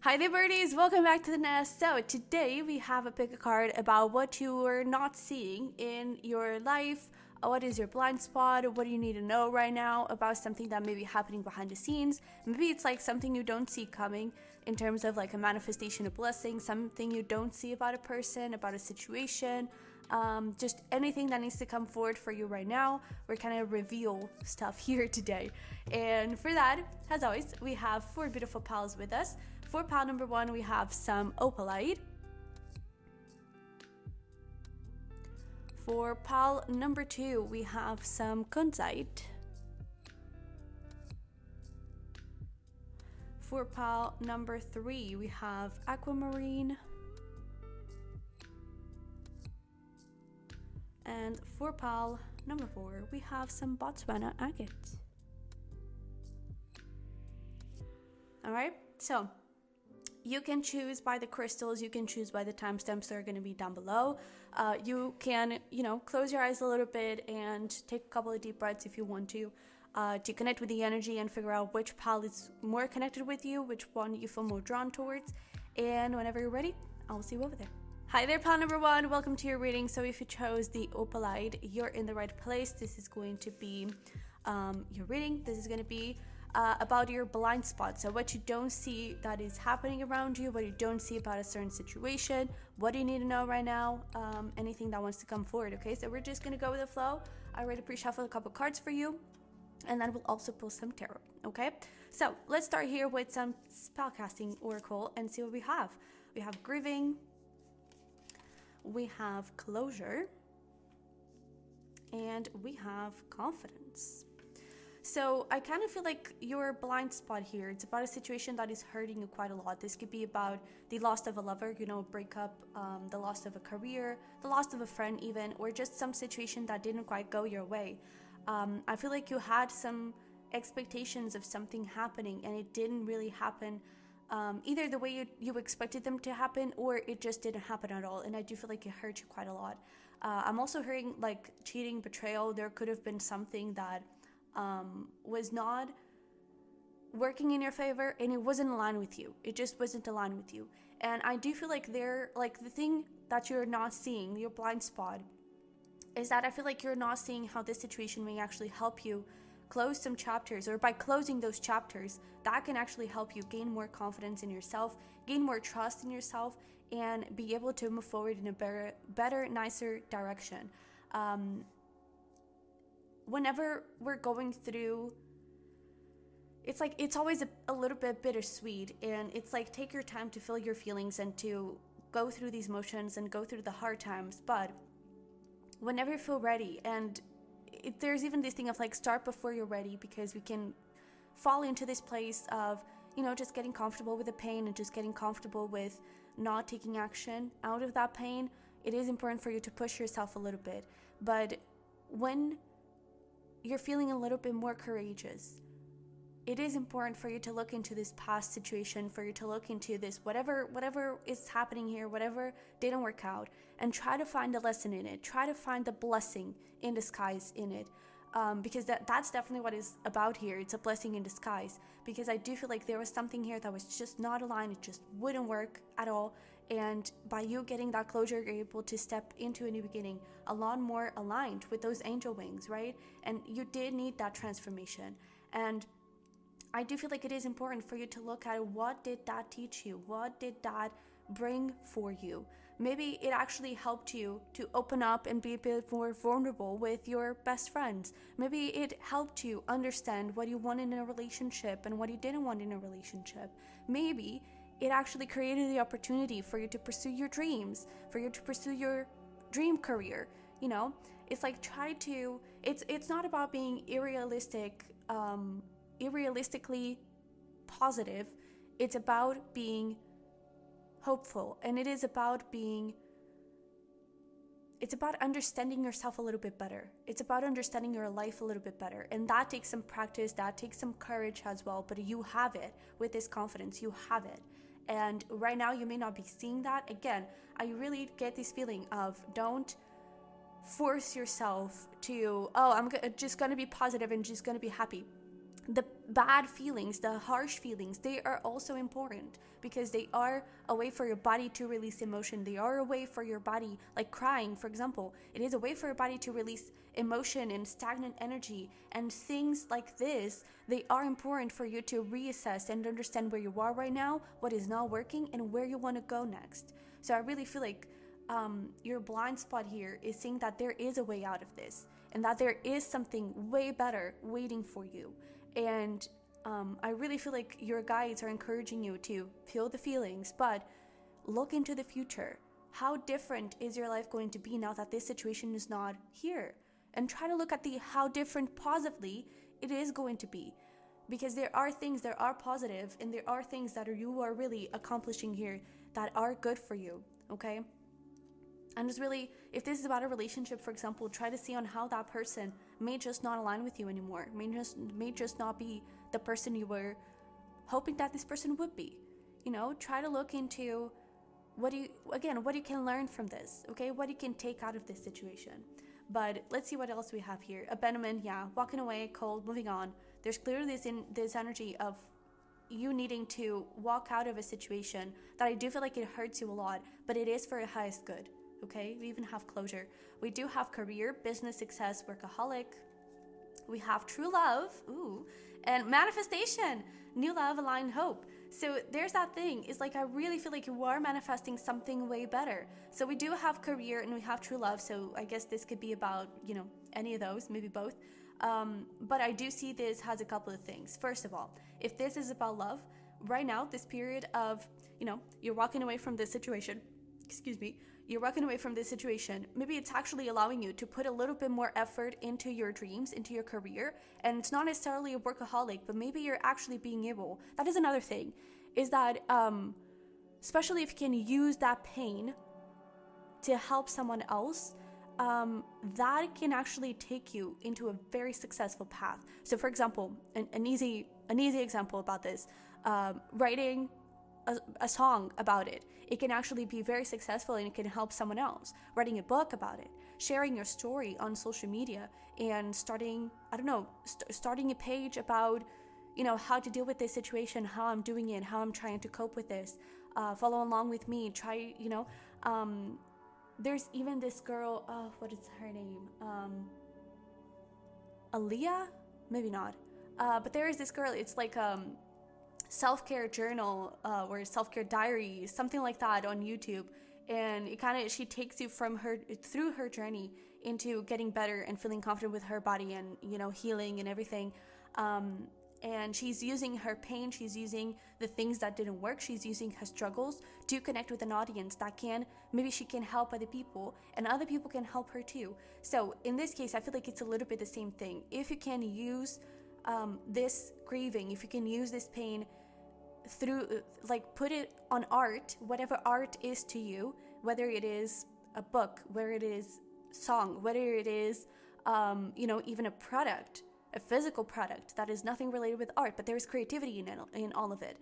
Hi there birdies, welcome back to the nest. So today we have a pick a card about what you are not seeing in your life. What is your blind spot? What do you need to know right now about something that may be happening behind the scenes? Maybe it's like something you don't see coming in terms of like a manifestation of blessing, something you don't see about a person, about a situation, just anything that needs to come forward for you right now. We're kind of reveal stuff here today. And for that, as always, we have 4 beautiful pals with us. For pile number 1, we have some Opalite. For pile number 2, we have some Kunzite. For pile number 3, we have Aquamarine. And for pile number 4, we have some Botswana Agate. Alright, so you can choose by the crystals, you can choose by the timestamps that are going to be down below. You can, close your eyes a little bit and take a couple of deep breaths if you want to connect with the energy and figure out which pile is more connected with you, which one you feel more drawn towards. And whenever you're ready, I'll see you over there. Hi there, pile number 1. Welcome to your reading. So if you chose the Opalite, you're in the right place. This is going to be your reading. This is going to be about your blind spot. So what you don't see that is happening around you, what you don't see about a certain situation, what do you need to know right now, anything that wants to come forward. Okay, so we're just gonna go with the flow. I already pre-shuffled a couple cards for you, and then we'll also pull some tarot. Okay, so let's start here with some Spellcasting Oracle and see what we have. We have grieving, we have closure, and we have confidence. So I kind of feel like your blind spot here, it's about a situation that is hurting you quite a lot. This could be about the loss of a lover, breakup, the loss of a career, the loss of a friend even, or just some situation that didn't quite go your way. I feel like you had some expectations of something happening and it didn't really happen, either the way you expected them to happen, or it just didn't happen at all. And I do feel like it hurt you quite a lot. I'm also hearing like cheating, betrayal. There could have been something that was not working in your favor and it wasn't aligned with you. It just wasn't aligned with you. And I do feel like the thing that you're not seeing, your blind spot, is that I feel like you're not seeing how this situation may actually help you close some chapters, or by closing those chapters, that can actually help you gain more confidence in yourself, gain more trust in yourself, and be able to move forward in a better, nicer direction. Whenever we're going through, it's like it's always a little bit bittersweet, and it's like take your time to feel your feelings and to go through these motions and go through the hard times. But whenever you feel ready, and there's even this thing of like start before you're ready, because we can fall into this place of just getting comfortable with the pain and just getting comfortable with not taking action out of that pain. It is important for you to push yourself a little bit, but when you're feeling a little bit more courageous, it is important for you to look into this past situation, for you to look into this whatever is happening here, whatever didn't work out, and try to find a lesson in it, try to find the blessing in disguise in it, because that's definitely what it's about here. It's a blessing in disguise, because I do feel like there was something here that was just not aligned. It just wouldn't work at all. And by you getting that closure, you're able to step into a new beginning a lot more aligned with those angel wings, right? And you did need that transformation. And I do feel like it is important for you to look at what did that teach you? What did that bring for you? Maybe it actually helped you to open up and be a bit more vulnerable with your best friends. Maybe it helped you understand what you wanted in a relationship and what you didn't want in a relationship. Maybe it actually created the opportunity for you to pursue your dreams, for you to pursue your dream career. It's like it's not about being irrealistically positive. It's about being hopeful, and it's about understanding yourself a little bit better. It's about understanding your life a little bit better, and that takes some practice, that takes some courage as well, but you have it. With this confidence, you have it. And right now you may not be seeing that. Again, I really get this feeling of don't force yourself to, I'm just going to be positive and just going to be happy. the bad feelings, the harsh feelings, they are also important because they are a way for your body to release emotion. They are a way for your body, like crying, for example. It is a way for your body to release emotion and stagnant energy. And things like this, they are important for you to reassess and understand where you are right now, what is not working, and where you want to go next. So I really feel like your blind spot here is seeing that there is a way out of this and that there is something way better waiting for you. And I really feel like your guides are encouraging you to feel the feelings, but look into the future. How different is your life going to be now that this situation is not here? And try to look at how different positively it is going to be. Because there are things that are positive and there are things that you are really accomplishing here that are good for you, okay? And just really, if this is about a relationship, for example, try to see on how that person may just not align with you anymore, may just not be the person you were hoping that this person would be. You know, try to look into what you can learn from this, okay? What you can take out of this situation. But let's see what else we have here. Abandonment, yeah, walking away, cold, moving on. There's clearly this energy of you needing to walk out of a situation that I do feel like it hurts you a lot, but it is for your highest good. Okay, we even have closure. We do have career, business success, workaholic. We have true love, and manifestation, new love, aligned hope. So there's that thing. It's like I really feel like you are manifesting something way better. So we do have career and we have true love. So I guess this could be about, any of those, maybe both. But I do see this has a couple of things. First of all, if this is about love, right now, this period of, you're walking away from this situation, you're walking away from this situation, maybe it's actually allowing you to put a little bit more effort into your dreams, into your career, and it's not necessarily a workaholic, but maybe you're actually being able, that is another thing, is that, especially if you can use that pain to help someone else, that can actually take you into a very successful path. So for example, an easy example about this, writing a song about it. It can actually be very successful and it can help someone else. Writing a book about it, sharing your story on social media, and starting a page about, how to deal with this situation, how I'm doing it, how I'm trying to cope with this. Follow along with me. Try, there's even this girl, what is her name? Aaliyah? Maybe not. But there is this girl, it's like, self-care journal or self-care diary, something like that on YouTube, and she takes you through her journey into getting better and feeling confident with her body and healing and everything, and she's using her pain, she's using the things that didn't work, she's using her struggles to connect with an audience that maybe she can help other people and other people can help her too. So in this case, I feel like it's a little bit the same thing. If you can use this grieving, if you can use this pain through, put it on art, whatever art is to you, whether it is a book, whether it is song, whether it is, even a product, a physical product that is nothing related with art, but there is creativity in all of it.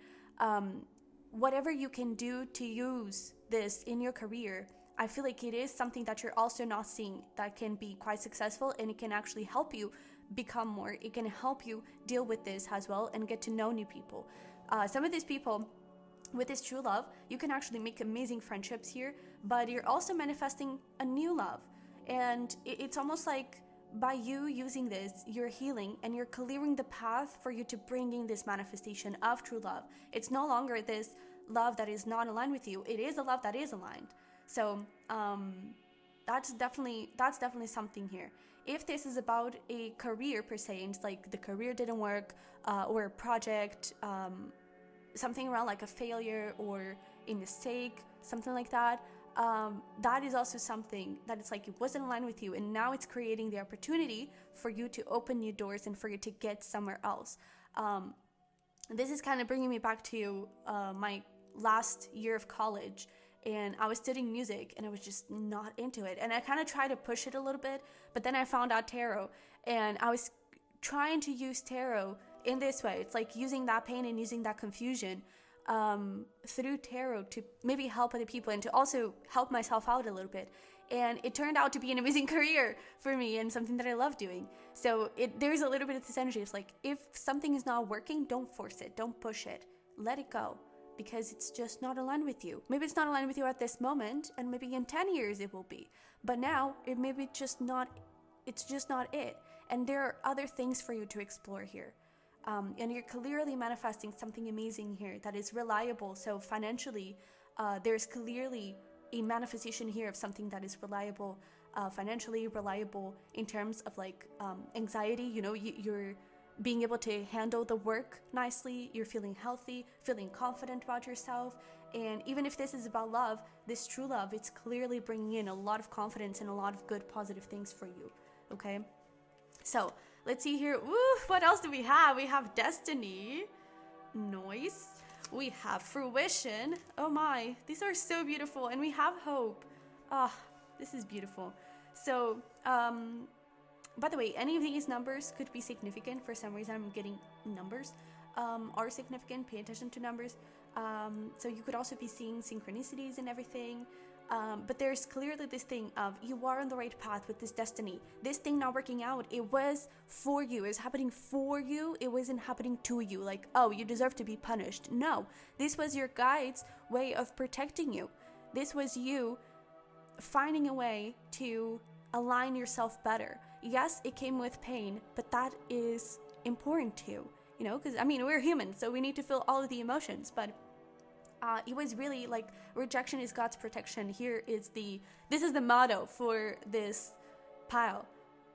Whatever you can do to use this in your career, I feel like it is something that you're also not seeing that can be quite successful, and it can actually help you become more. It can help you deal with this as well and get to know new people. Some of these people, with this true love, you can actually make amazing friendships here, but you're also manifesting a new love. And it's almost like by you using this, you're healing and you're clearing the path for you to bringing this manifestation of true love. It's no longer this love that is not aligned with you. It is a love that is aligned. So that's definitely something here. If this is about a career per se, and it's like the career didn't work, or a project, something around like a failure or a mistake, something like that, that is also something that it's like it wasn't aligned with you, and now it's creating the opportunity for you to open new doors and for you to get somewhere else. This is kind of bringing me back to my last year of college, and I was studying music and I was just not into it, and I kind of tried to push it a little bit, but then I found out tarot, and I was trying to use tarot in this way. It's like using that pain and using that confusion through tarot to maybe help other people and to also help myself out a little bit. And it turned out to be an amazing career for me and something that I love doing. So there's a little bit of this energy. It's like, if something is not working, don't force it. Don't push it. Let it go, because it's just not aligned with you. Maybe it's not aligned with you at this moment, and maybe in 10 years it will be. But now it may be just not, it's just not it. And there are other things for you to explore here. And you're clearly manifesting something amazing here that is reliable. So financially, there's clearly a manifestation here of something that is reliable, financially reliable in terms of like anxiety. You know, you're being able to handle the work nicely. You're feeling healthy, feeling confident about yourself. And even if this is about love, this true love, it's clearly bringing in a lot of confidence and a lot of good positive things for you. Okay, so let's see here. Ooh, what else do we have? We have destiny, noise. We have fruition. Oh my, these are so beautiful. And we have hope. Ah, this is beautiful. So, by the way, any of these numbers could be significant. For some reason, I'm getting numbers are significant. Pay attention to numbers. So you could also be seeing synchronicities and everything. But there's clearly this thing of you are on the right path with this destiny. This thing not working out, it was for you. It was happening for you. It wasn't happening to you. Like, oh, you deserve to be punished. No, this was your guide's way of protecting you. This was you finding a way to align yourself better. Yes, it came with pain, but that is important too. You know, because I mean, we're human, so we need to feel all of the emotions. But it was really like rejection is God's protection. This is the motto for this pile.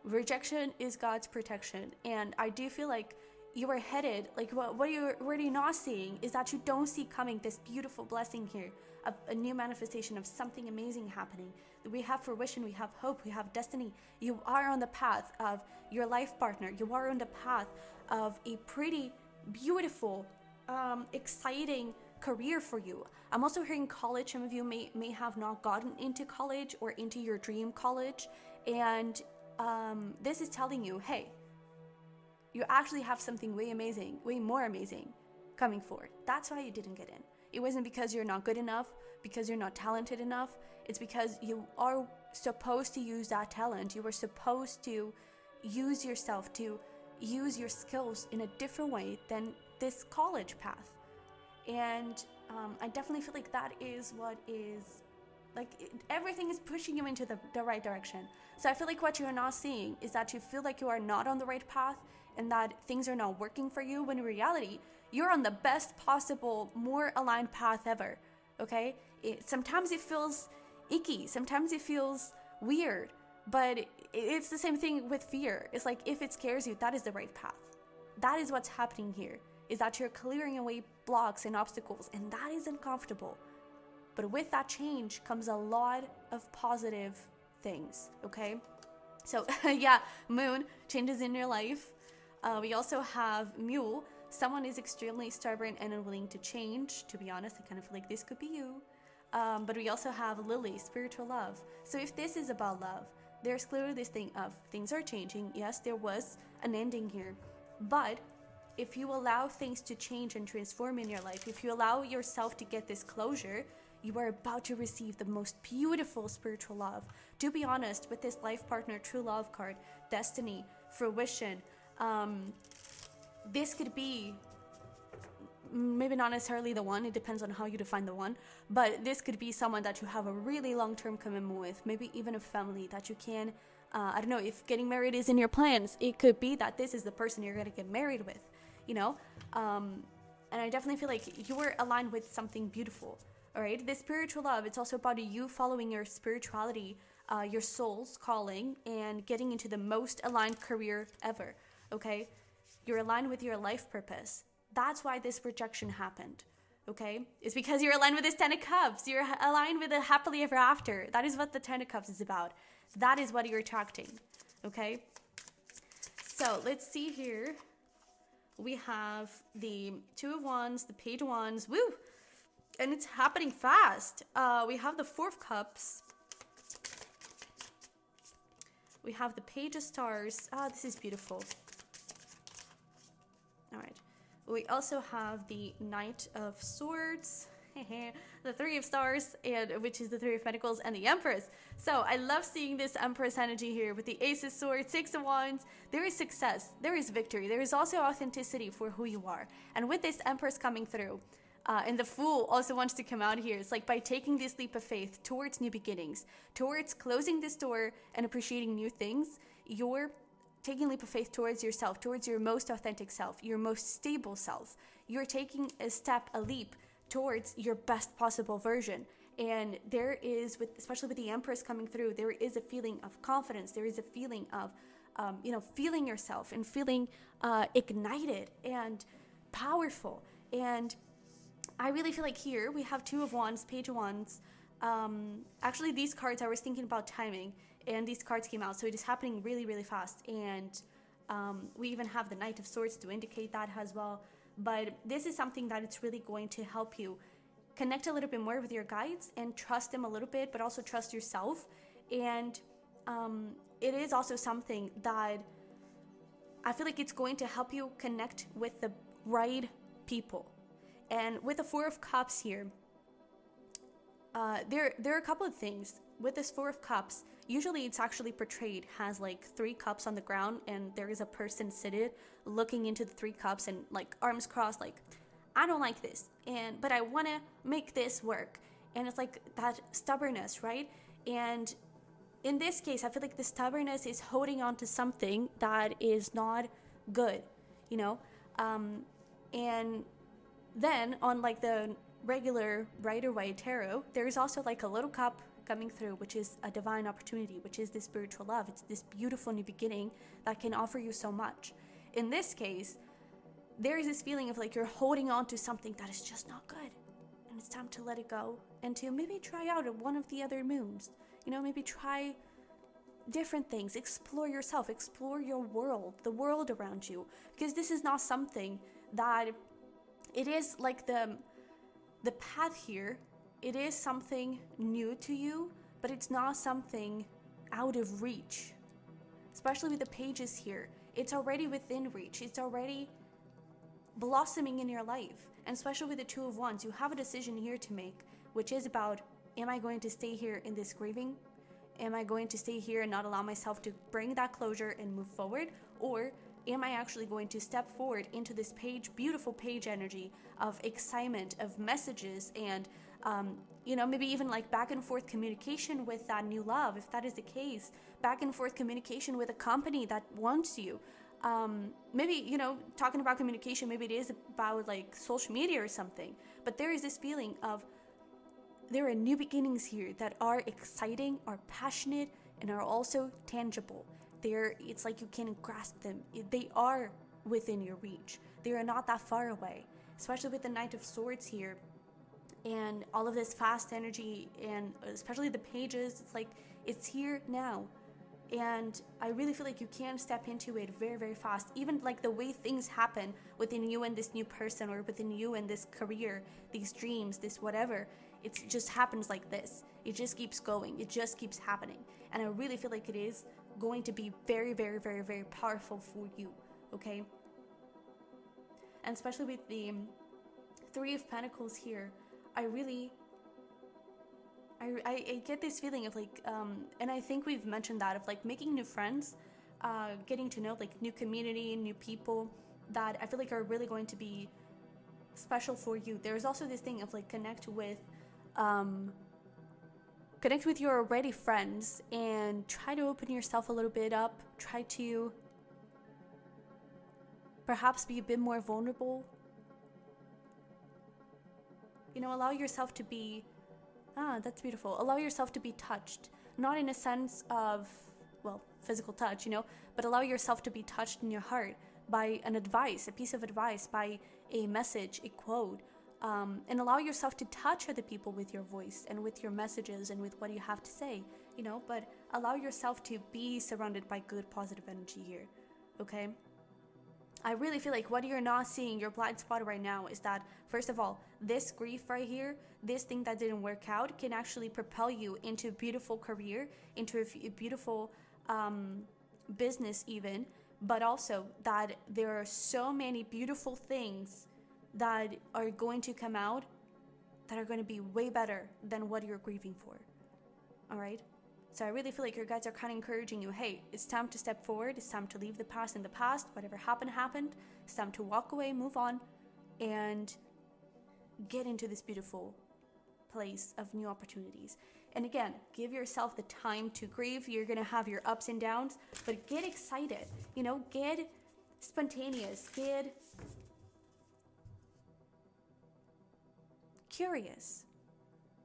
Rejection is God's protection. And I do feel like you are headed, like what you're already not seeing is that you don't see coming this beautiful blessing here of a new manifestation of something amazing happening. We have fruition, we have hope, we have destiny. You are on the path of your life partner. You are on the path of a pretty beautiful, exciting career for you. I'm also hearing college. Some of you may have not gotten into college or into your dream college, and this is telling you, hey, you actually have something way amazing, way more amazing coming forward. That's why you didn't get in. It wasn't because you're not good enough, because you're not talented enough. It's because you are supposed to use that talent. You were supposed to use yourself, to use your skills in a different way than this college path. And I definitely feel like that is what is, like, everything is pushing you into the right direction. So I feel like what you're not seeing is that you feel like you are not on the right path and that things are not working for you, when in reality, you're on the best possible, more aligned path ever, okay? Sometimes it feels icky, sometimes it feels weird, but it's the same thing with fear. It's like, if it scares you, that is the right path. That is what's happening here, is that you're clearing away blocks and obstacles, and that is uncomfortable. But with that change comes a lot of positive things, okay? So yeah, moon, changes in your life. We also have mule. Someone is extremely stubborn and unwilling to change. To be honest, I kind of feel like this could be you. But we also have lily, spiritual love. So if this is about love, there's clearly this thing of things are changing. Yes, there was an ending here. But if you allow things to change and transform in your life, if you allow yourself to get this closure, you are about to receive the most beautiful spiritual love. To be honest, with this life partner, true love card, destiny, fruition, this could be maybe not necessarily the one, it depends on how you define the one, but this could be someone that you have a really long-term commitment with, maybe even a family that you can, I don't know, if getting married is in your plans, it could be that this is the person you're going to get married with, you know? And I definitely feel like you were aligned with something beautiful, all right? This spiritual love, it's also about you following your spirituality, your soul's calling, and getting into the most aligned career ever, okay? You're aligned with your life purpose. That's why this rejection happened, okay? It's because you're aligned with this Ten of Cups. You're aligned with a happily ever after. That is what the Ten of Cups is about. That is what you're attracting, okay? So let's see here. We have the Two of Wands, the Page of Wands, woo! And it's happening fast. We have the Four of Cups. We have the Page of Stars. This is beautiful. All right. We also have the Knight of Swords, the Three of Stars, and which is the Three of Pentacles, and the Empress. So I love seeing this Empress energy here with the Ace of Swords, Six of Wands. There is success, there is victory, there is also authenticity for who you are. And with this Empress coming through, and the Fool also wants to come out here. It's like by taking this leap of faith towards new beginnings, towards closing this door and appreciating new things, you're taking a leap of faith towards yourself, towards your most authentic self, your most stable self. You're taking a step, a leap towards your best possible version. And there is, especially with the Empress coming through, there is a feeling of confidence. There is a feeling of, feeling yourself and feeling ignited and powerful. And I really feel like here we have Two of Wands, Page of Wands. Actually, these cards, I was thinking about timing, and these cards came out, so it is happening really, really fast. And we even have the Knight of Swords to indicate that as well. But this is something that it's really going to help you connect a little bit more with your guides and trust them a little bit, but also trust yourself. And it is also something that I feel like it's going to help you connect with the right people. And with the Four of Cups here, there are a couple of things. With this Four of Cups, usually it's actually portrayed as like three cups on the ground, and there is a person seated looking into the three cups and like arms crossed, like, I don't like this, but I want to make this work. And it's like that stubbornness, right? And in this case, I feel like the stubbornness is holding on to something that is not good, and then on like the regular Rider-Waite tarot, there is also like a little cup coming through, which is a divine opportunity, which is this spiritual love. It's this beautiful new beginning that can offer you so much. In this case, there is this feeling of like you're holding on to something that is just not good, and it's time to let it go and to maybe try out one of the other moons. Maybe try different things, explore yourself, explore your world, the world around you, because this is not something that it is like the path here. It is something new to you, but it's not something out of reach. Especially with the pages here, it's already within reach. It's already blossoming in your life. And especially with the Two of Wands, you have a decision here to make, which is about, am I going to stay here in this grieving? Am I going to stay here and not allow myself to bring that closure and move forward? Or am I actually going to step forward into this beautiful page energy of excitement, of messages, and maybe even like back and forth communication with that new love, if that is the case, back and forth communication with a company that wants you. Maybe, talking about communication, maybe it is about like social media or something, but there is this feeling of there are new beginnings here that are exciting, are passionate, and are also tangible. It's like you can grasp them. They are within your reach. They are not that far away, especially with the Knight of Swords here and all of this fast energy, and especially the pages. It's like it's here now, and I really feel like you can step into it very, very fast. Even like the way things happen within you and this new person, or within you and this career, these dreams, this whatever, it just happens like this. It just keeps going. It just keeps happening. And I really feel like it is going to be very, very, very, very powerful for you, okay? And especially with the Three of Pentacles here, I get this feeling of like, and I think we've mentioned that, of like making new friends, getting to know like new community, new people that I feel like are really going to be special for you. There's also this thing of like connect with your already friends and try to open yourself a little bit up. Try to perhaps be a bit more vulnerable. Allow yourself to be, that's beautiful. Allow yourself to be touched. Not in a sense of, physical touch, but allow yourself to be touched in your heart by a piece of advice, by a message, a quote. And allow yourself to touch other people with your voice and with your messages and with what you have to say, but allow yourself to be surrounded by good, positive energy here, okay? I really feel like what you're not seeing, your blind spot right now, is that, first of all, this grief right here, this thing that didn't work out, can actually propel you into a beautiful career, into a beautiful business even, but also that there are so many beautiful things that are going to come out that are going to be way better than what you're grieving for. All right? So I really feel like your guides are kind of encouraging you, hey, it's time to step forward. It's time to leave the past in the past. Whatever happened, happened. It's time to walk away, move on, and get into this beautiful place of new opportunities. And again, give yourself the time to grieve. You're going to have your ups and downs, but get excited, get spontaneous, get curious.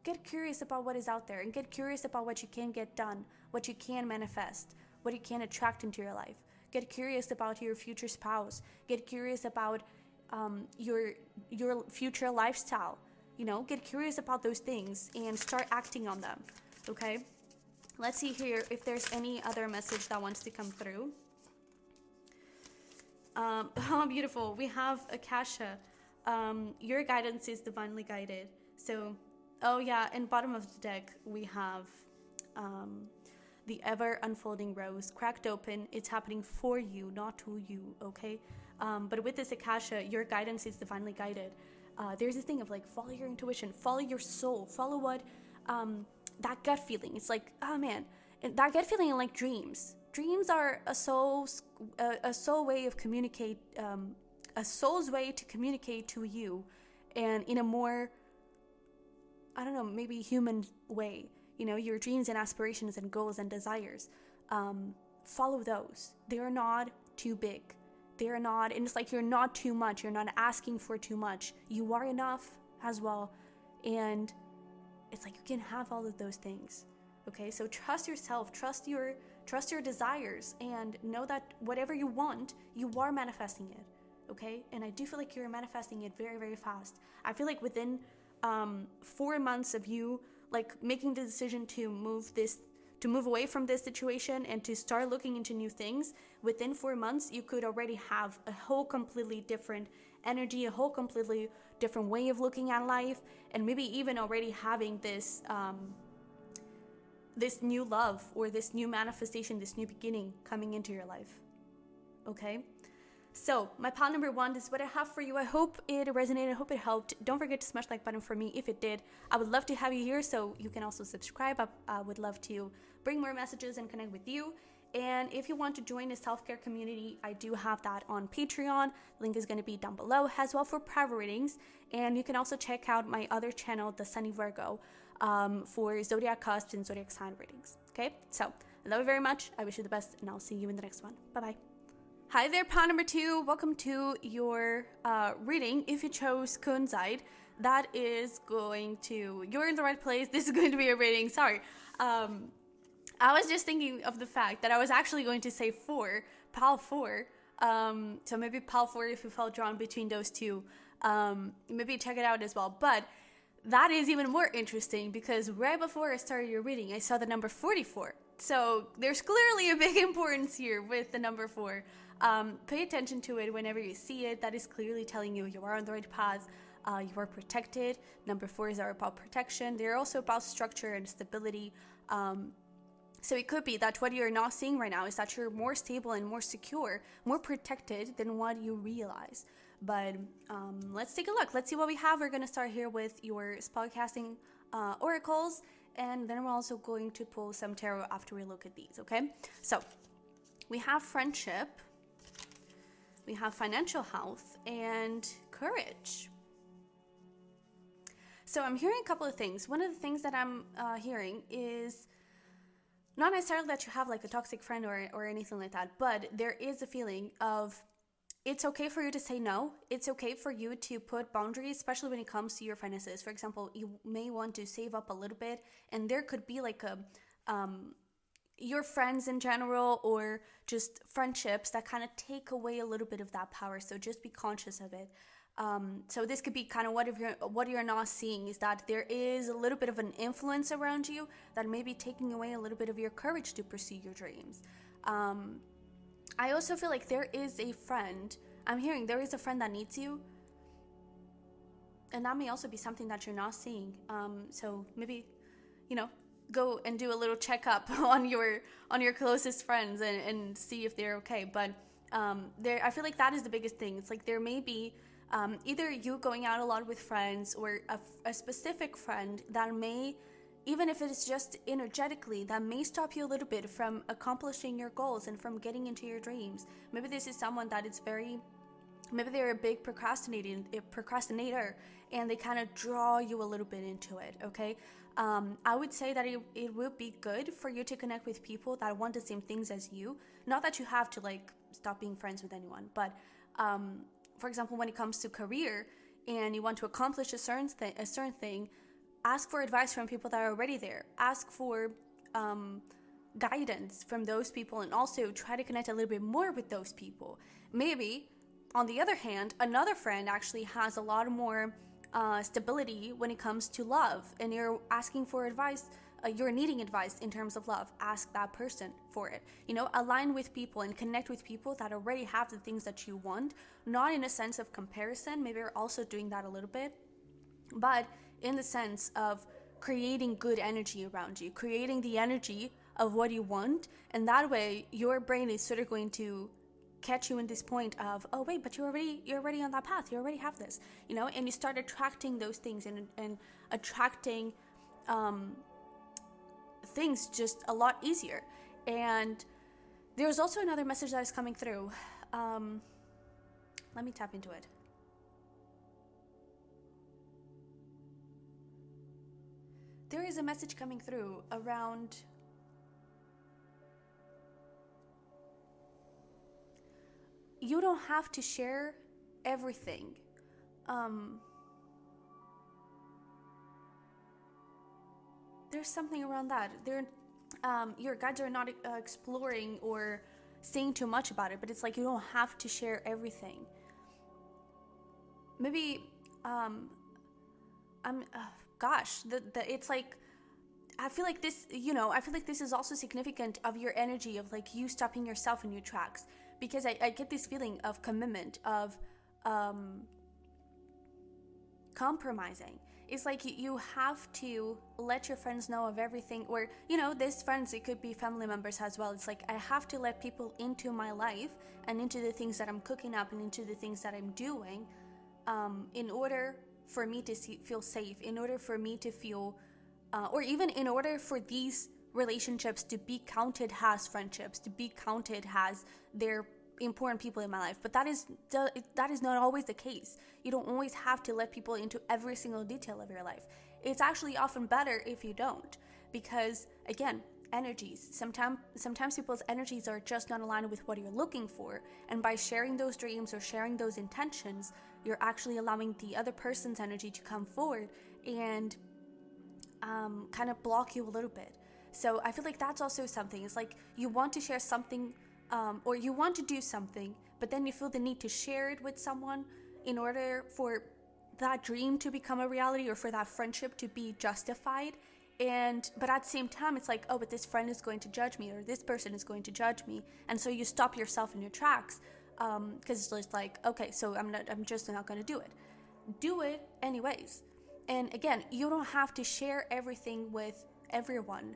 Get curious about what is out there, and get curious about what you can get done, what you can manifest, what you can attract into your life. Get curious about your future spouse. Get curious about your future lifestyle. Get curious about those things and start acting on them. Okay? Let's see here if there's any other message that wants to come through. Oh, beautiful. We have Akasha. Your guidance is divinely guided. So, oh yeah, in bottom of the deck, we have the ever unfolding rose cracked open. It's happening for you, not to you, okay? But with this Akasha, your guidance is divinely guided. There's this thing of like, follow your intuition, follow your soul, follow what, that gut feeling. It's like, oh man, and that gut feeling and like dreams. Dreams are a soul's way of communicate, a soul's way to communicate to you, and in a more, I don't know, maybe human way. Your dreams and aspirations and goals and desires. Follow those. They're not too big. They're not, and it's like you're not too much. You're not asking for too much. You are enough as well. And it's like you can have all of those things. Okay, so trust yourself, trust your desires, and know that whatever you want, you are manifesting it. Okay, and I do feel like you're manifesting it very, very fast. I feel like within 4 months of you like making the decision to move away from this situation and to start looking into new things, within 4 months you could already have a whole completely different energy, a whole completely different way of looking at life, and maybe even already having this this new love or this new manifestation, this new beginning coming into your life. Okay? So, my pile number 1, this is what I have for you. I hope it resonated. I hope it helped. Don't forget to smash the like button for me if it did. I would love to have you here, so you can also subscribe. I would love to bring more messages and connect with you. And if you want to join the self-care community, I do have that on Patreon. The link is going to be down below, as well for private readings. And you can also check out my other channel, the Sunny Virgo, for zodiac cusps and zodiac sign readings. Okay? So, I love you very much. I wish you the best, and I'll see you in the next one. Bye-bye. Hi there, pile number 2. Welcome to your reading. If you chose Kunzite, that is going to, you're in the right place. This is going to be a reading. Sorry. I was just thinking of the fact that I was actually going to say 4, pile 4. So maybe pile 4 if you felt drawn between those two. Maybe check it out as well. But that is even more interesting because right before I started your reading, I saw the number 44. So there's clearly a big importance here with the number 4. Pay attention to it whenever you see it. That is clearly telling you you are on the right path. You are protected. Number 4s are about protection. They're also about structure and stability. So it could be that what you're not seeing right now is that you're more stable and more secure, more protected than what you realize. But let's take a look. Let's see what we have. We're going to start here with your spellcasting oracles, and then we're also going to pull some tarot after we look at these, okay? So we have friendship, we have financial health, and courage. So I'm hearing a couple of things. One of the things that I'm hearing is not necessarily that you have like a toxic friend or anything like that, but there is a feeling of it's okay for you to say no. It's okay for you to put boundaries, especially when it comes to your finances. For example, you may want to save up a little bit, and there could be like a your friends in general or just friendships that kind of take away a little bit of that power. So just be conscious of it. So this could be kind of what you're not seeing is that there is a little bit of an influence around you that may be taking away a little bit of your courage to pursue your dreams. I also feel like there is a friend, I'm hearing there is a friend that needs you, and that may also be something that you're not seeing. So maybe, go and do a little checkup on your closest friends and see if they're okay. But I feel like that is the biggest thing. It's like there may be either you going out a lot with friends, or a specific friend that may, even if it is just energetically, that may stop you a little bit from accomplishing your goals and from getting into your dreams. Maybe this is someone that is maybe they're a big procrastinator, and they kind of draw you a little bit into it, okay? I would say that it will be good for you to connect with people that want the same things as you. Not that you have to like stop being friends with anyone, but for example, when it comes to career and you want to accomplish a certain thing, ask for advice from people that are already there. Ask for guidance from those people, and also try to connect a little bit more with those people. Maybe, on the other hand, another friend actually has a lot more stability when it comes to love, and you're asking for advice, you're needing advice in terms of love. Ask that person for it. Align with people and connect with people that already have the things that you want, not in a sense of comparison. Maybe you're also doing that a little bit, but in the sense of creating good energy around you, creating the energy of what you want. And that way your brain is sort of going to catch you in this point of, oh wait, but you're already on that path, you already have this, and you start attracting those things and attracting things just a lot easier. And there's also another message that is coming through. Let me tap into it. There is a message coming through around you don't have to share everything. There's something around that. Your guides are not exploring or saying too much about it, but it's like you don't have to share everything. Maybe it's like, I feel like this is also significant of your energy of like you stopping yourself in your tracks, because I get this feeling of commitment, of compromising. It's like you have to let your friends know of everything, or these friends, it could be family members as well. It's like I have to let people into my life and into the things that I'm cooking up and into the things that I'm doing, in order for me to feel safe, in order for me to feel, or even in order for these relationships to be counted as friendships, to be counted as they're important people in my life. But that is not always the case. You don't always have to let people into every single detail of your life. It's actually often better if you don't, because again, energies, sometimes people's energies are just not aligned with what you're looking for, and by sharing those dreams or sharing those intentions, you're actually allowing the other person's energy to come forward and kind of block you a little bit. So I feel like that's also something. It's like you want to share something, or you want to do something, but then you feel the need to share it with someone in order for that dream to become a reality, or for that friendship to be justified. But at the same time, it's like, oh, but this friend is going to judge me, or this person is going to judge me, and so you stop yourself in your tracks, because it's just like, okay, so I'm just not going to do it. Do it anyways. And again, you don't have to share everything with everyone.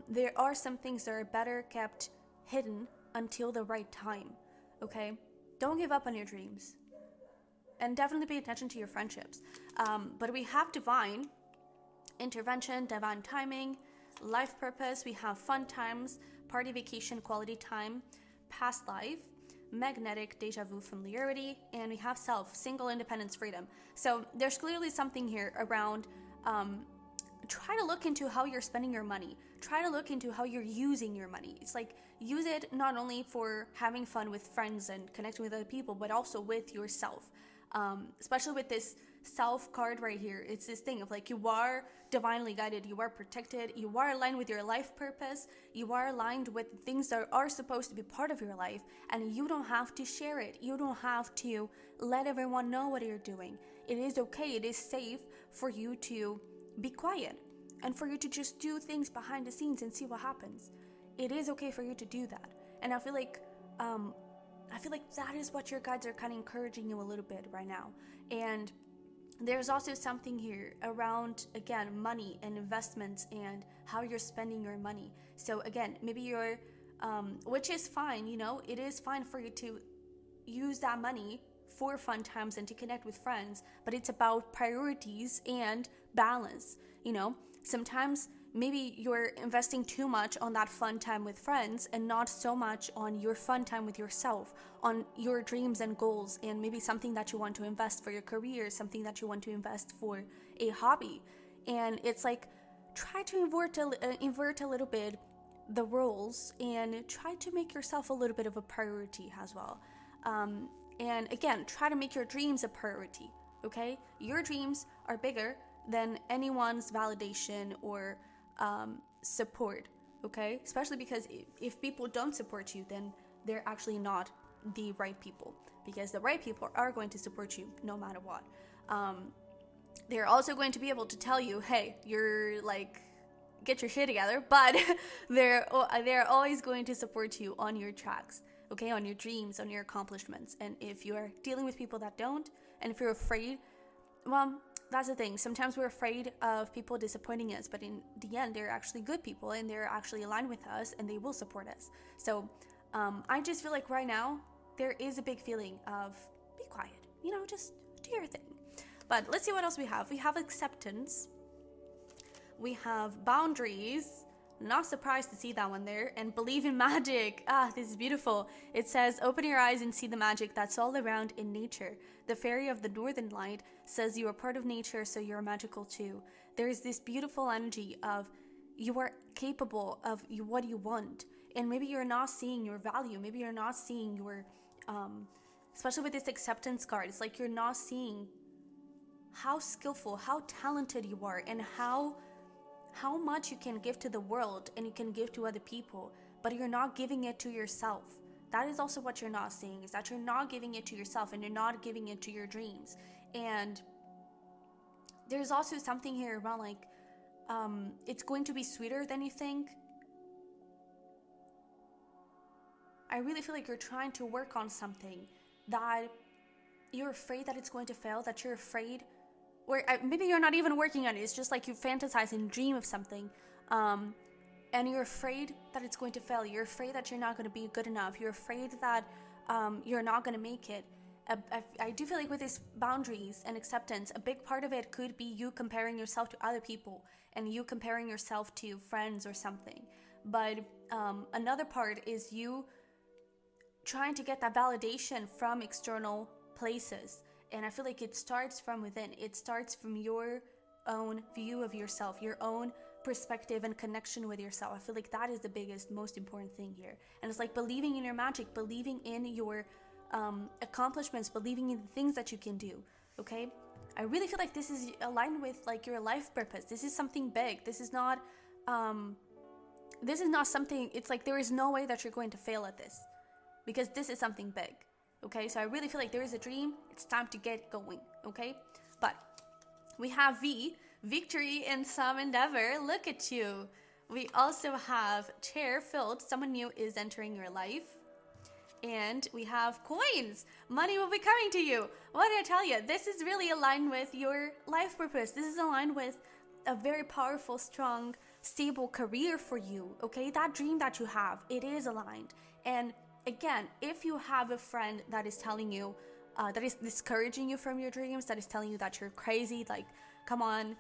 There are some things that are better kept hidden until the right time, okay? Don't give up on your dreams. And definitely pay attention to your friendships. But we have divine intervention, divine timing, life purpose. We have fun times, party, vacation, quality time, past life, magnetic, deja vu, familiarity, and we have self, single, independence, freedom. So there's clearly something here around try to look into how you're spending your money. Try to look into how you're using your money. It's like, use it not only for having fun with friends and connecting with other people, but also with yourself. Especially with this self card right here. It's this thing of like, you are divinely guided, you are protected, you are aligned with your life purpose, you are aligned with things that are supposed to be part of your life, and you don't have to share it. You don't have to let everyone know what you're doing. It is okay, it is safe for you to be quiet and for you to just do things behind the scenes and see what happens. It is okay for you to do that. And I feel like that is what your guides are kind of encouraging you a little bit right now. And there's also something here around, again, money and investments and how you're spending your money. So again, maybe you're which is fine. You know, it is fine for you to use that money for fun times and to connect with friends, but it's about priorities and balance. You know, sometimes maybe you're investing too much on that fun time with friends and not so much on your fun time with yourself, on your dreams and goals, and maybe something that you want to invest for your career, something that you want to invest for a hobby. And it's like, try to invert a little bit the roles and try to make yourself a little bit of a priority as well. And again, try to make your dreams a priority, okay? Your dreams are bigger than anyone's validation or support, okay? Especially because if people don't support you, then they're actually not the right people, because the right people are going to support you no matter what. They're also going to be able to tell you, hey, you're like, get your shit together, but they're always going to support you on your tracks, okay, on your dreams, on your accomplishments. And if you're dealing with people that don't, and if you're afraid, well, that's the thing. Sometimes we're afraid of people disappointing us, but in the end, they're actually good people and they're actually aligned with us and they will support us. So I just feel like right now, there is a big feeling of be quiet, you know, just do your thing. But let's see what else we have. We have acceptance. We have boundaries. Not surprised to see that one there. And believe in magic. This is beautiful. It says, open your eyes and see the magic that's all around in nature. The fairy of the northern light says you are part of nature, so you're magical too. There is this beautiful energy of you are capable of what you want. And maybe you're not seeing your value. Maybe you're not seeing your, especially with this acceptance card, it's like you're not seeing how skillful, how talented you are, and how much you can give to the world and you can give to other people, but you're not giving it to yourself. That is also what you're not seeing, is that you're not giving it to yourself and you're not giving it to your dreams. And there's also something here around like, it's going to be sweeter than you think. I really feel like you're trying to work on something that you're afraid that it's going to fail, that you're afraid, or maybe you're not even working on it. It's just like you fantasize and dream of something, and you're afraid that it's going to fail. You're afraid that you're not going to be good enough. You're afraid that you're not going to make it. I do feel like with these boundaries and acceptance, a big part of it could be you comparing yourself to other people and you comparing yourself to friends or something. But another part is you trying to get that validation from external places. And I feel like it starts from within. It starts from your own view of yourself, your own perspective and connection with yourself. I feel like that is the biggest, most important thing here. And it's like believing in your magic, believing in your accomplishments, believing in the things that you can do, okay? I really feel like this is aligned with like your life purpose. This is something big. This is not something, it's like there is no way that you're going to fail at this, because this is something big. Okay, so I really feel like there is a dream. It's time to get going, okay? But we have victory in some endeavor. Look at you. We also have chair filled. Someone new is entering your life. And we have coins. Money will be coming to you. What did I tell you? This is really aligned with your life purpose. This is aligned with a very powerful, strong, stable career for you, okay? That dream that you have, it is aligned. And again, if you have a friend that is telling you, that is discouraging you from your dreams, that is telling you that you're crazy, like, come on,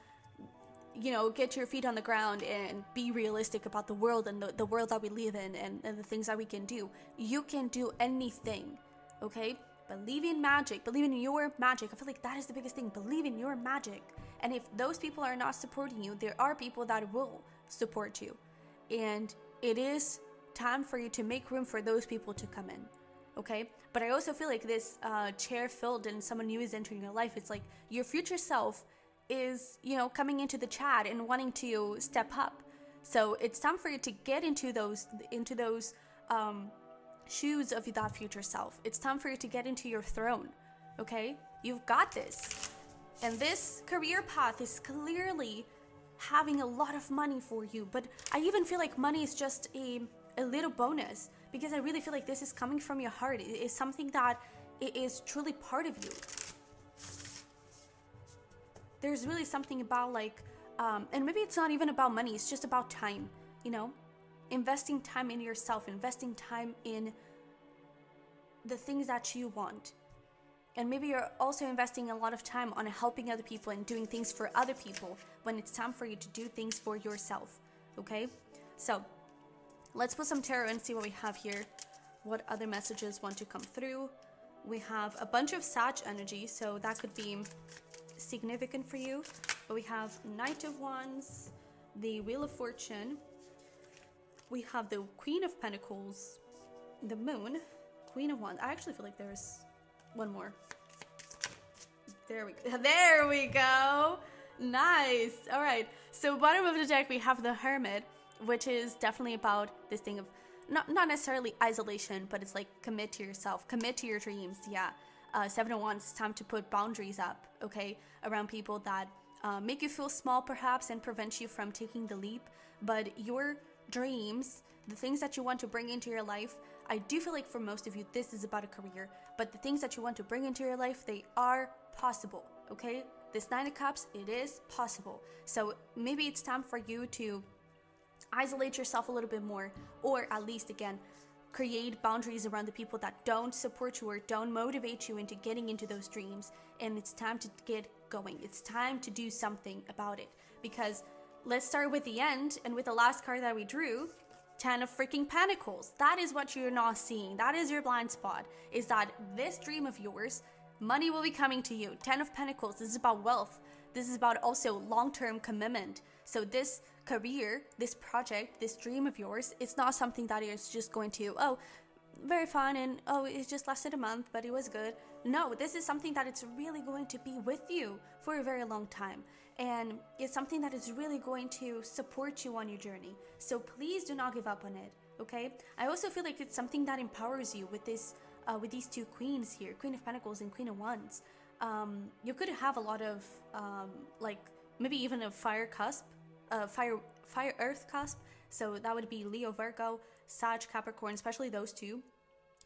you know, get your feet on the ground and be realistic about the world and the world that we live in and the things that we can do. You can do anything, okay? Believe in magic. Believe in your magic. I feel like that is the biggest thing. Believe in your magic. And if those people are not supporting you, there are people that will support you. And it is time for you to make room for those people to come in, okay? But I also feel like this chair filled and someone new is entering your life. It's like your future self is, you know, coming into the chat and wanting to step up. So it's time for you to get into those shoes of that future self. It's time for you to get into your throne, okay? You've got this. And this career path is clearly having a lot of money for you. But I even feel like money is just a little bonus, because I really feel like this is coming from your heart. It is something that it is truly part of you. There's really something about like, and maybe it's not even about money, it's just about time, you know? investing time in yourself, investing time in the things that you want. And maybe you're also investing a lot of time on helping other people and doing things for other people when it's time for you to do things for yourself, okay? So let's put some tarot and see what we have here. What other messages want to come through? We have a bunch of Sag energy, so that could be significant for you. But we have Knight of Wands, the Wheel of Fortune. We have the Queen of Pentacles, the Moon, Queen of Wands. I actually feel like there's one more. There we go. Nice. All right. So bottom of the deck, we have the Hermit, which is definitely about this thing of not necessarily isolation, but it's like commit to yourself, commit to your dreams. Yeah. Seven of Wands, it's time to put boundaries up, okay, around people that make you feel small perhaps and prevent you from taking the leap. But your dreams, the things that you want to bring into your life, I do feel like for most of you, this is about a career, but the things that you want to bring into your life, they are possible, okay? This Nine of Cups, it is possible. So maybe it's time for you to isolate yourself a little bit more, or at least, again, create boundaries around the people that don't support you or don't motivate you into getting into those dreams. And it's time to get going. It's time to do something about it. Because let's start with the end, and with the last card that we drew, 10 of freaking Pentacles. That is what you're not seeing. That is your blind spot, is that this dream of yours, money will be coming to you. 10 of Pentacles, this is about wealth. This is about also long-term commitment. So this career, this project, this dream of yours, it's not something that is just going to, oh, very fun, and oh, it just lasted a month, but it was good. No, this is something that it's really going to be with you for a very long time. And it's something that is really going to support you on your journey. So please do not give up on it, okay? I also feel like it's something that empowers you with this, with these two queens here, Queen of Pentacles and Queen of Wands. You could have a lot of, like, maybe even a fire cusp, fire earth cusp. So that would be Leo, Virgo, Sag, Capricorn, especially those two.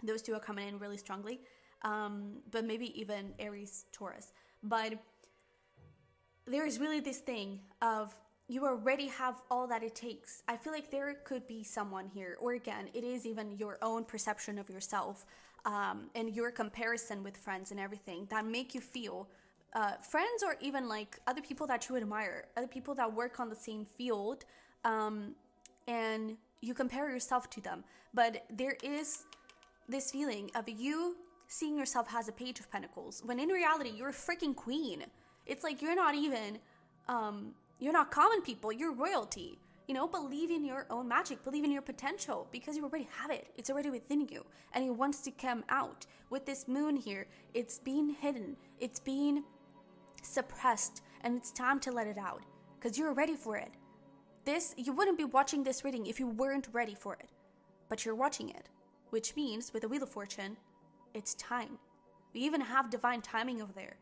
Those two are coming in really strongly. But maybe even Aries, Taurus. But there is really this thing of you already have all that it takes. I feel like there could be someone here, or again, it is even your own perception of yourself, and your comparison with friends and everything that make you feel, friends or even like other people that you admire, other people that work on the same field, and you compare yourself to them. But there is this feeling of you seeing yourself as a Page of Pentacles, when in reality, you're a freaking queen. It's like you're not even, you're not common people, you're royalty. You know, believe in your own magic, believe in your potential, because you already have it. It's already within you, and it wants to come out. With this moon here, it's being hidden, it's being suppressed, and it's time to let it out, because you're ready for it. You wouldn't be watching this reading if you weren't ready for it, but you're watching it, which means with the Wheel of Fortune, it's time. We even have divine timing over there.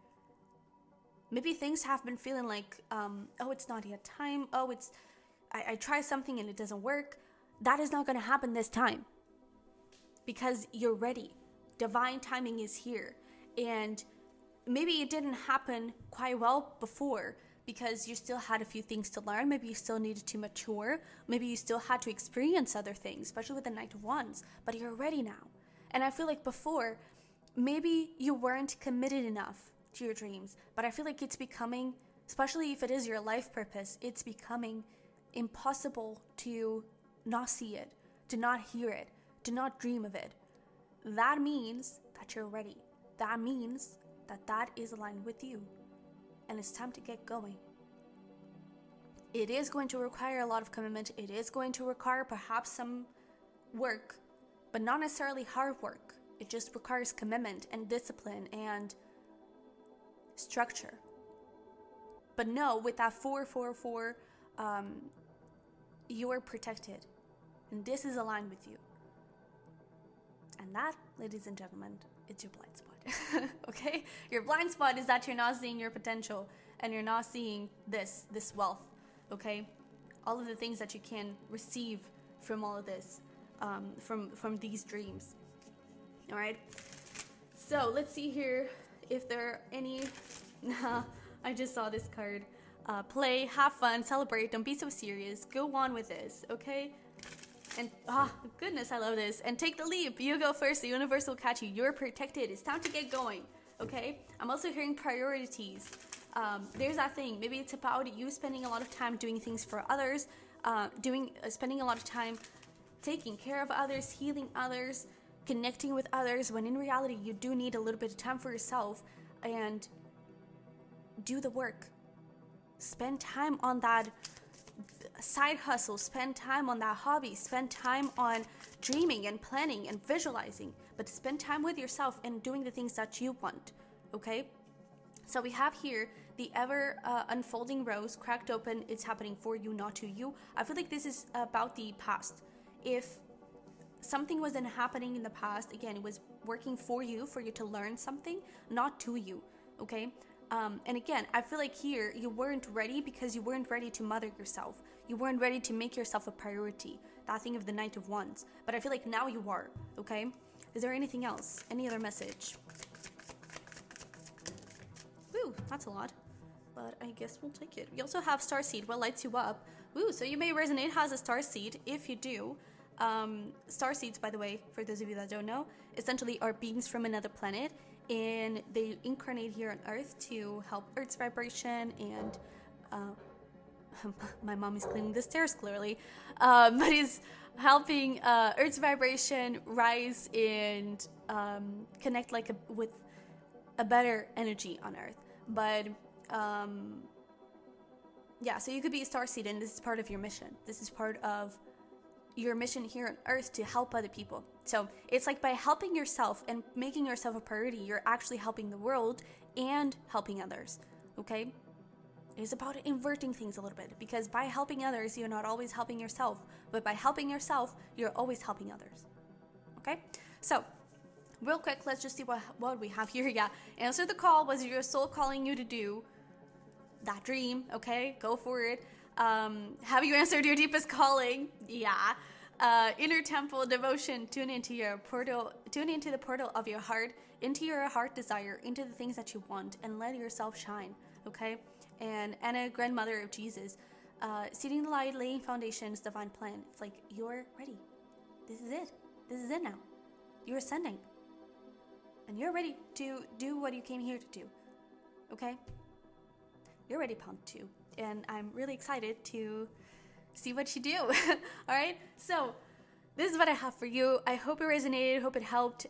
Maybe things have been feeling like, oh, it's not yet time. Oh, I try something and it doesn't work. That is not going to happen this time, because you're ready. Divine timing is here. And maybe it didn't happen quite well before because you still had a few things to learn. Maybe you still needed to mature. Maybe you still had to experience other things, especially with the Knight of Wands. But you're ready now. And I feel like before, maybe you weren't committed enough to your dreams, but I feel like it's becoming, especially if it is your life purpose, it's becoming impossible to not see it, to not hear it, to not dream of it. That means that you're ready. That means that that is aligned with you, and it's time to get going. It is going to require a lot of commitment. It is going to require perhaps some work, but not necessarily hard work. It just requires commitment and discipline and structure. But no, with that 444, you are protected, and this is aligned with you. And that, ladies and gentlemen, it's your blind spot. Okay? Your blind spot is that you're not seeing your potential, and you're not seeing this wealth. Okay? All of the things that you can receive from all of this, from these dreams. All right? So let's see here if there are any. I just saw this card. Play, have fun, celebrate, don't be so serious. Go on with this, okay? And goodness, I love this. And take the leap. You go first. The universe will catch you. You're protected. It's time to get going. Okay? I'm also hearing priorities. There's that thing. Maybe it's about you spending a lot of time doing things for others, spending a lot of time taking care of others, healing others, connecting with others, when in reality you do need a little bit of time for yourself and do the work. Spend time on that side hustle, spend time on that hobby, spend time on dreaming and planning and visualizing, but spend time with yourself and doing the things that you want. Okay? So we have here the ever unfolding rose cracked open. It's happening for you, not to you. I feel like this is about the past. If something wasn't happening in the past, again, it was working for you to learn something, not to you. Okay? And again, I feel like here you weren't ready because you weren't ready to mother yourself. You weren't ready to make yourself a priority. That thing of the Knight of Wands. But I feel like now you are. Okay? Is there anything else? Any other message? Woo, that's a lot. But I guess we'll take it. We also have Starseed. What lights you up? Woo, so you may resonate as a starseed. If you do, starseeds, by the way, for those of you that don't know, essentially are beings from another planet. And they incarnate here on Earth to help Earth's vibration and my mom is cleaning the stairs clearly, but is helping Earth's vibration rise and connect with a better energy on Earth. But yeah, so you could be a starseed, and this is part of your mission. This is part of your mission here on Earth to help other people. So it's like by helping yourself and making yourself a priority, you're actually helping the world and helping others. Okay? It's about inverting things a little bit, because by helping others, you're not always helping yourself, but by helping yourself, you're always helping others. Okay? So real quick, let's just see what we have here. Yeah, answer the call. Was your soul calling you to do that dream? Okay, go for it. Have you answered your deepest calling? Yeah. Inner temple devotion. Tune into the portal of your heart, into your heart desire, into the things that you want, and let yourself shine. Okay? And Anna, grandmother of Jesus, seeding the light, laying foundations, divine plan. It's like, you're ready. This is it. This is it now. You're ascending. And you're ready to do what you came here to do. Okay? You're ready, pumped too. And I'm really excited to see what you do. All right? So this is what I have for you. I hope it resonated. Hope it helped.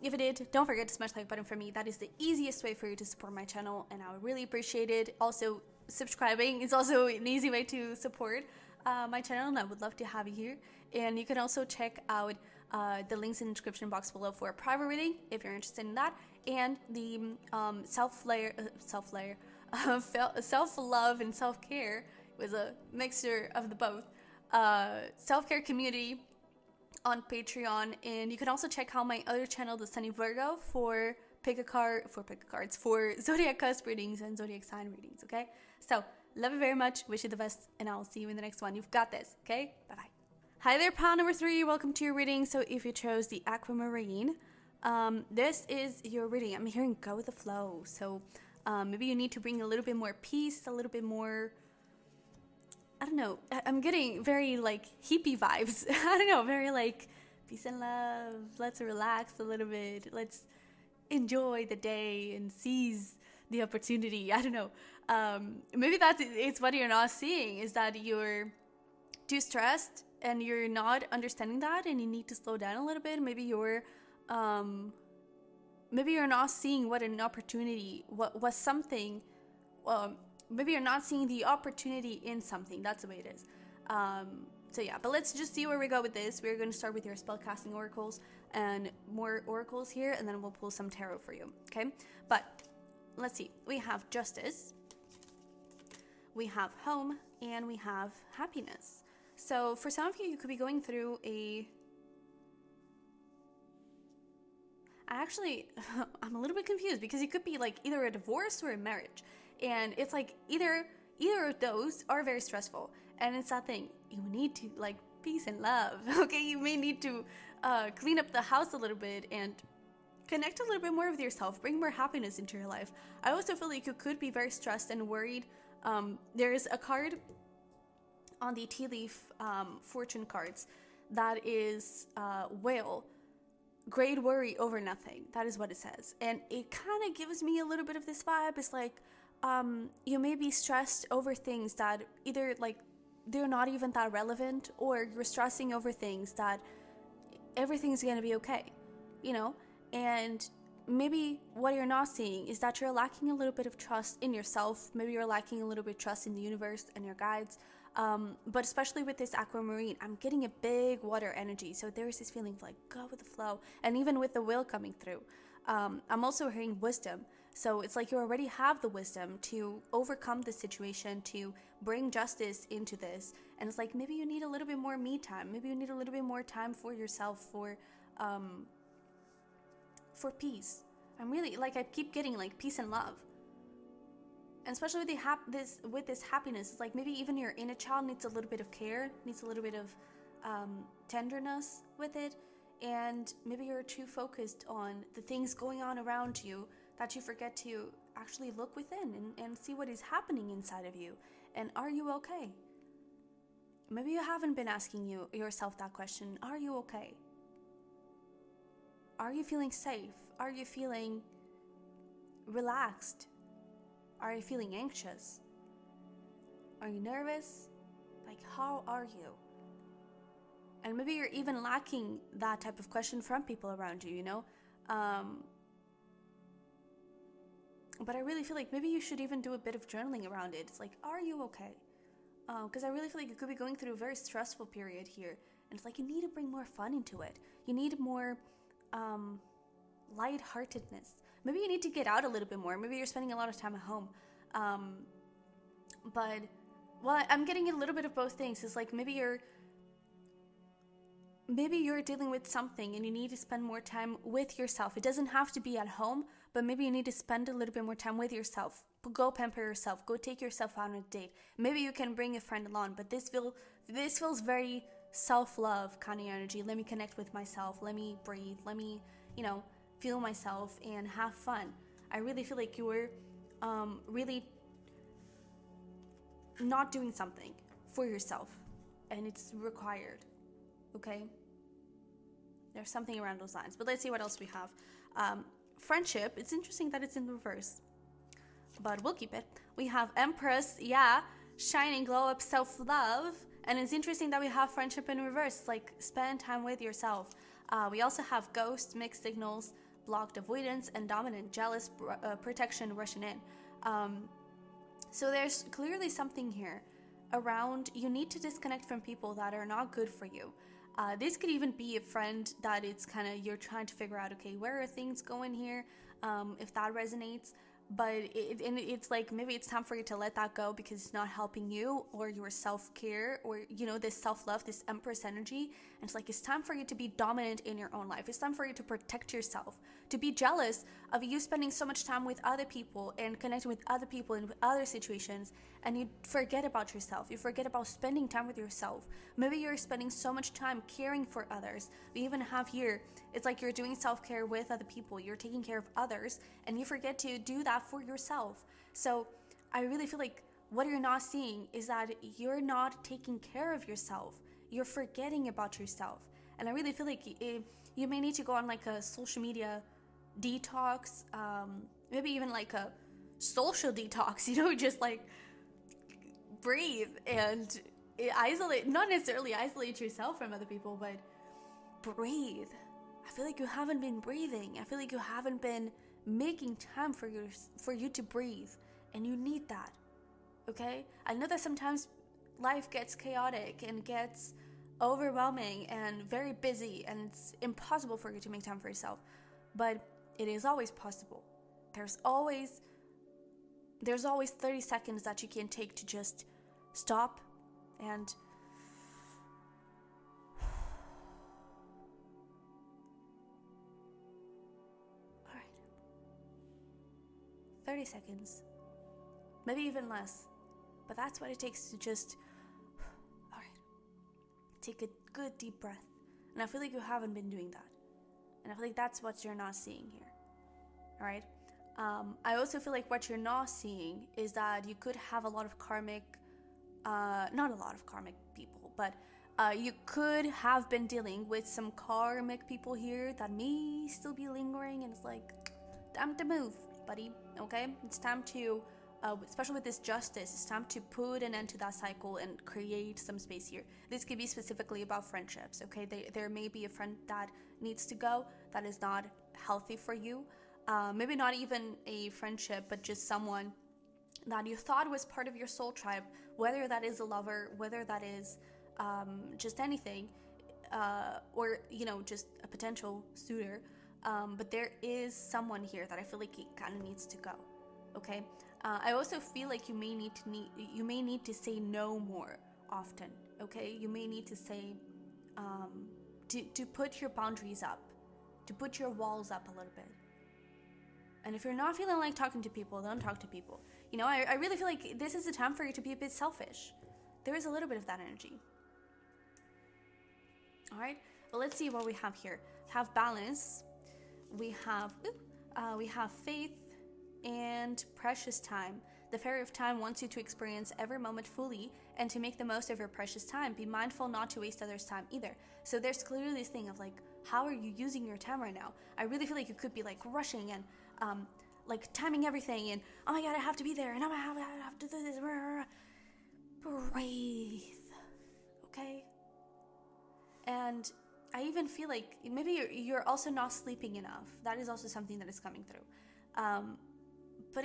If it did, don't forget to smash the like button for me. That is the easiest way for you to support my channel, and I would really appreciate it. Also, subscribing is also an easy way to support my channel, and I would love to have you here. And you can also check out the links in the description box below for a private reading if you're interested in that, and the self-love and self-care. It was a mixture of the both. Self-care community on Patreon, and you can also check out my other channel, the Sunny Virgo, for zodiac cusp readings and zodiac sign readings. Okay, so love you very much, wish you the best, and I'll see you in the next one. You've got this. Okay, bye bye. Hi there, pal number 3. Welcome to your reading. So if you chose the Aquamarine, this is your reading. I'm hearing go with the flow. So maybe you need to bring a little bit more peace, a little bit more, I don't know, I'm getting very like hippie vibes. I don't know, very like peace and love. Let's relax a little bit. Let's enjoy the day and seize the opportunity. I don't know. Maybe it's what you're not seeing, is that you're too stressed and you're not understanding that, and you need to slow down a little bit. Maybe you're not seeing what an opportunity, what was something. Maybe you're not seeing the opportunity in something. That's the way it is. So yeah, but let's just see where we go with this. We're going to start with your spellcasting oracles and more oracles here, and then we'll pull some tarot for you. Okay, but let's see. We have justice, we have home, and we have happiness. So for some of you, you could be going through I'm a little bit confused, because it could be like either a divorce or a marriage. And it's like either of those are very stressful. And it's that thing. You need to like peace and love. Okay, you may need to clean up the house a little bit and connect a little bit more with yourself. Bring more happiness into your life. I also feel like you could be very stressed and worried. There is a card on the tea leaf fortune cards that is whale. Great worry over nothing. That is what it says. And it kind of gives me a little bit of this vibe. It's like, you may be stressed over things that either like they're not even that relevant, or you're stressing over things that everything's gonna be okay, you know? And maybe what you're not seeing is that you're lacking a little bit of trust in yourself. Maybe you're lacking a little bit of trust in the universe and your guides. But especially with this Aquamarine, I'm getting a big water energy. So there's this feeling of like, go with the flow. And even with the will coming through, I'm also hearing wisdom. So it's like you already have the wisdom to overcome the situation, to bring justice into this. And it's like, maybe you need a little bit more me time. Maybe you need a little bit more time for yourself, for peace. I'm really, like, I keep getting like peace and love. And especially with this happiness, it's like maybe even your inner child needs a little bit of care, needs a little bit of tenderness with it. And maybe you're too focused on the things going on around you that you forget to actually look within and see what is happening inside of you. And are you okay? Maybe you haven't been asking yourself that question. Are you okay? Are you feeling safe? Are you feeling relaxed? Are you feeling anxious? Are you nervous? Like, how are you? And maybe you're even lacking that type of question from people around you, you know? But I really feel like maybe you should even do a bit of journaling around it. It's like, are you okay? Because I really feel like you could be going through a very stressful period here. And it's like, you need to bring more fun into it. You need more lightheartedness. Maybe you need to get out a little bit more. Maybe you're spending a lot of time at home. But, well, I'm getting a little bit of both things. It's like maybe you're dealing with something and you need to spend more time with yourself. It doesn't have to be at home, but maybe you need to spend a little bit more time with yourself. Go pamper yourself. Go take yourself out on a date. Maybe you can bring a friend along, but this feels very self-love kind of energy. Let me connect with myself. Let me breathe. Let me, feel myself and have fun. I really feel like you're really not doing something for yourself, and it's required. Okay? There's something around those lines. But let's see what else we have. Friendship. It's interesting that it's in reverse, but we'll keep it. We have Empress. Yeah. Shining glow up self-love. And it's interesting that we have friendship in reverse. Like, spend time with yourself. We also have ghost, mixed signals, blocked avoidance, and dominant, jealous, protection rushing in. So there's clearly something here around you need to disconnect from people that are not good for you. This could even be a friend that it's kind of, you're trying to figure out, okay, where are things going here? If that resonates. But it's like, maybe it's time for you to let that go because it's not helping you or your self-care or, this self-love, this Empress energy. And it's like, it's time for you to be dominant in your own life. It's time for you to protect yourself, to be jealous of you spending so much time with other people and connecting with other people and with other situations. And you forget about yourself. You forget about spending time with yourself. Maybe you're spending so much time caring for others. We even have here, it's like you're doing self-care with other people. You're taking care of others and you forget to do that for yourself. So I really feel like what you're not seeing is that you're not taking care of yourself. You're forgetting about yourself. And I really feel like you may need to go on like a social media detox, maybe even like a social detox, just like breathe and isolate, not necessarily isolate yourself from other people, but breathe. I feel like you haven't been breathing. I feel like you haven't been making time for you to breathe, and you need that. Okay? I know that sometimes life gets chaotic and gets overwhelming and very busy, and it's impossible for you to make time for yourself, but it is always possible. There's always 30 seconds that you can take to just stop and all right, 30 seconds, maybe even less, but that's what it takes to just all right, take a good deep breath. And I feel like you haven't been doing that, and I feel like that's what you're not seeing here. All right. I also feel like what you're not seeing is that you could have a lot of karmic, not a lot of karmic people, but You could have been dealing with some karmic people here that may still be lingering, and it's like, time to move, buddy, okay? It's time to, especially with this justice, it's time to put an end to that cycle and create some space here. This could be specifically about friendships, okay? There may be a friend that needs to go, that is not healthy for you. Maybe not even a friendship, but just someone that you thought was part of your soul tribe, whether that is a lover, whether that is just anything, or, you know, just a potential suitor. But there is someone here that I feel like it kind of needs to go, okay? I also feel like you may need to say no more often, okay? You may need to say, to put your boundaries up, to put your walls up a little bit. And if you're not feeling like talking to people, don't talk to people. You know, I really feel like this is a time for you to be a bit selfish. There is a little bit of that energy. All right, well, let's see what we have here. Have balance. We have faith and precious time. The Fairy of Time wants you to experience every moment fully and to make the most of your precious time. Be mindful not to waste others' time either. So there's clearly this thing of like, how are you using your time right now? I really feel like you could be like rushing and like timing everything and, oh my god, I have to be there and I have to do this. Breathe, okay? And I even feel like maybe you're also not sleeping enough. That is also something that is coming through. But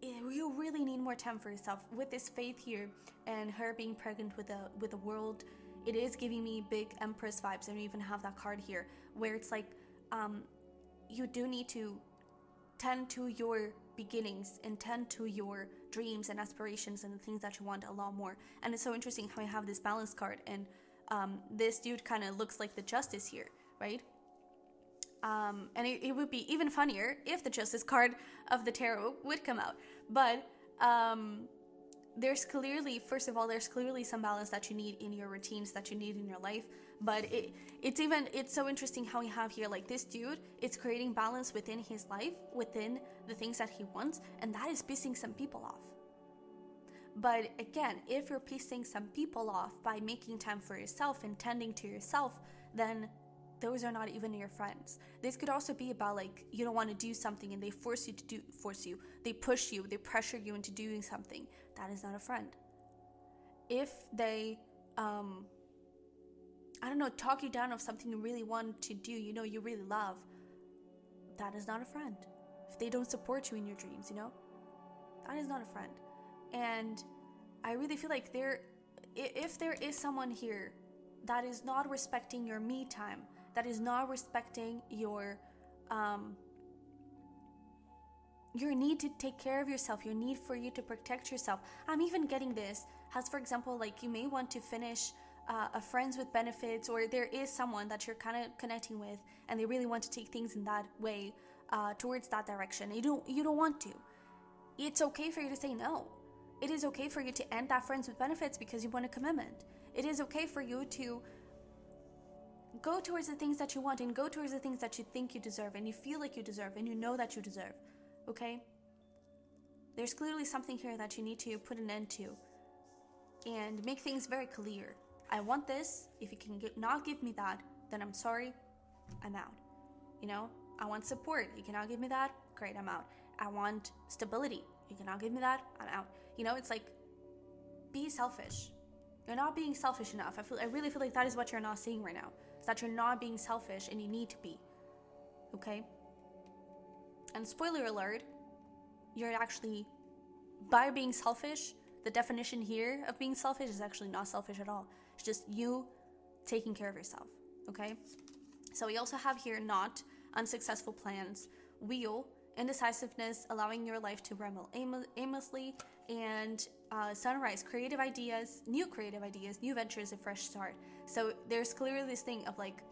you really need more time for yourself. With this faith here and her being pregnant with the world, it is giving me big Empress vibes. And we even have that card here where it's like, you do need to tend to your beginnings and tend to your dreams and aspirations and the things that you want a lot more. And it's so interesting how I have this balance card, and this dude kind of looks like the Justice here, right? And it would be even funnier if the Justice card of the tarot would come out. But there's clearly, first of all, there's clearly some balance that you need in your routines, that you need in your life. But it's so interesting how we have here, like this dude, it's creating balance within his life, within the things that he wants, and that is pissing some people off. But again, if you're pissing some people off by making time for yourself and tending to yourself, then those are not even your friends. This could also be about like, you don't want to do something and they they push you, they pressure you into doing something. That is not a friend. If they, I don't know, talk you down of something you really want to do, you know, you really love, that is not a friend. If they don't support you in your dreams, you know, that is not a friend. And I really feel like if there is someone here that is not respecting your me time, that is not respecting your need to take care of yourself, your need for you to protect yourself. I'm even getting this as, for example, like you may want to finish a friends with benefits, or there is someone that you're kind of connecting with and they really want to take things in that way, towards that direction. You don't want to. It's okay for you to say no. It is okay for you to end that friends with benefits because you want a commitment. It is okay for you to go towards the things that you want and go towards the things that you think you deserve and you feel like you deserve and you know that you deserve, okay? There's clearly something here that you need to put an end to and make things very clear. I want this. If you can not give me that, then I'm sorry, I'm out. You know, I want support. You cannot give me that, great, I'm out. I want stability. You cannot give me that, I'm out. You know, it's like, be selfish. You're not being selfish enough. I really feel like that is what you're not seeing right now. It's that you're not being selfish and you need to be. Okay? And spoiler alert, you're actually, by being selfish, the definition here of being selfish is actually not selfish at all. It's just you taking care of yourself. Okay? So we also have here not unsuccessful plans, wheel, indecisiveness, allowing your life to ramble aimlessly, and sunrise, creative ideas, new ventures, a fresh start. So there's clearly this thing of like,